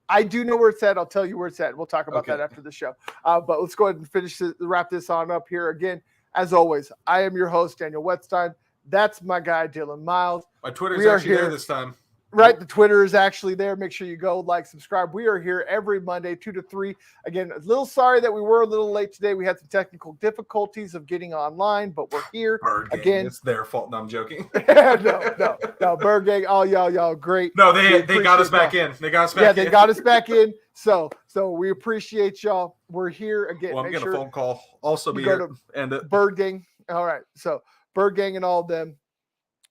I do know where it's at. I'll tell you where it's at. We'll talk about that after the show. But let's go ahead and wrap this on up here. Again, as always, I am your host, Daniel Wetstein. That's my guy, Dylan Miles. My Twitter's actually there this time. Right, the Twitter is actually there. Make sure you go like, subscribe. We are here every Monday, 2 to 3. Again, a little sorry that we were a little late today. We had some technical difficulties of getting online, but we're here again. It's their fault. No, I'm joking. No, Bird Gang, all y'all great. No, they got us back in. They got us back in. Yeah, they got us back in. So we appreciate y'all. We're here again. Well, I'm getting a phone call. Also be here. And Bird Gang. All right. So Bird Gang and all of them.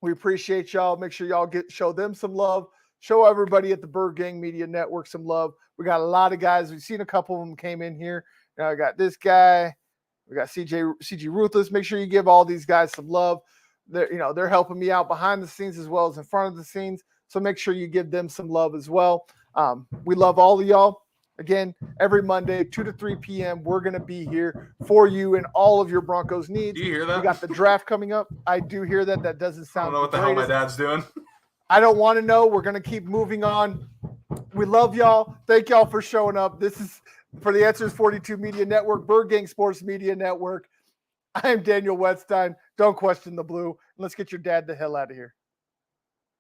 We appreciate y'all. Make sure y'all show them some love. Show everybody at the Bird Gang Media Network some love. We got a lot of guys. We've seen a couple of them came in here. Now I got this guy. We got CG Ruthless. Make sure you give all these guys some love. They're helping me out behind the scenes as well as in front of the scenes. So make sure you give them some love as well. We love all of y'all. Again, every Monday, 2 to 3 p.m., we're going to be here for you and all of your Broncos needs. Do you hear that? We got the draft coming up. I do hear that. That doesn't sound I don't know what the hell my dad's doing. I don't want to know. We're going to keep moving on. We love y'all. Thank y'all for showing up. This is for the Answers 42 Media Network, Bird Gang Sports Media Network. I am Daniel Wetstein. Don't question the blue. Let's get your dad the hell out of here.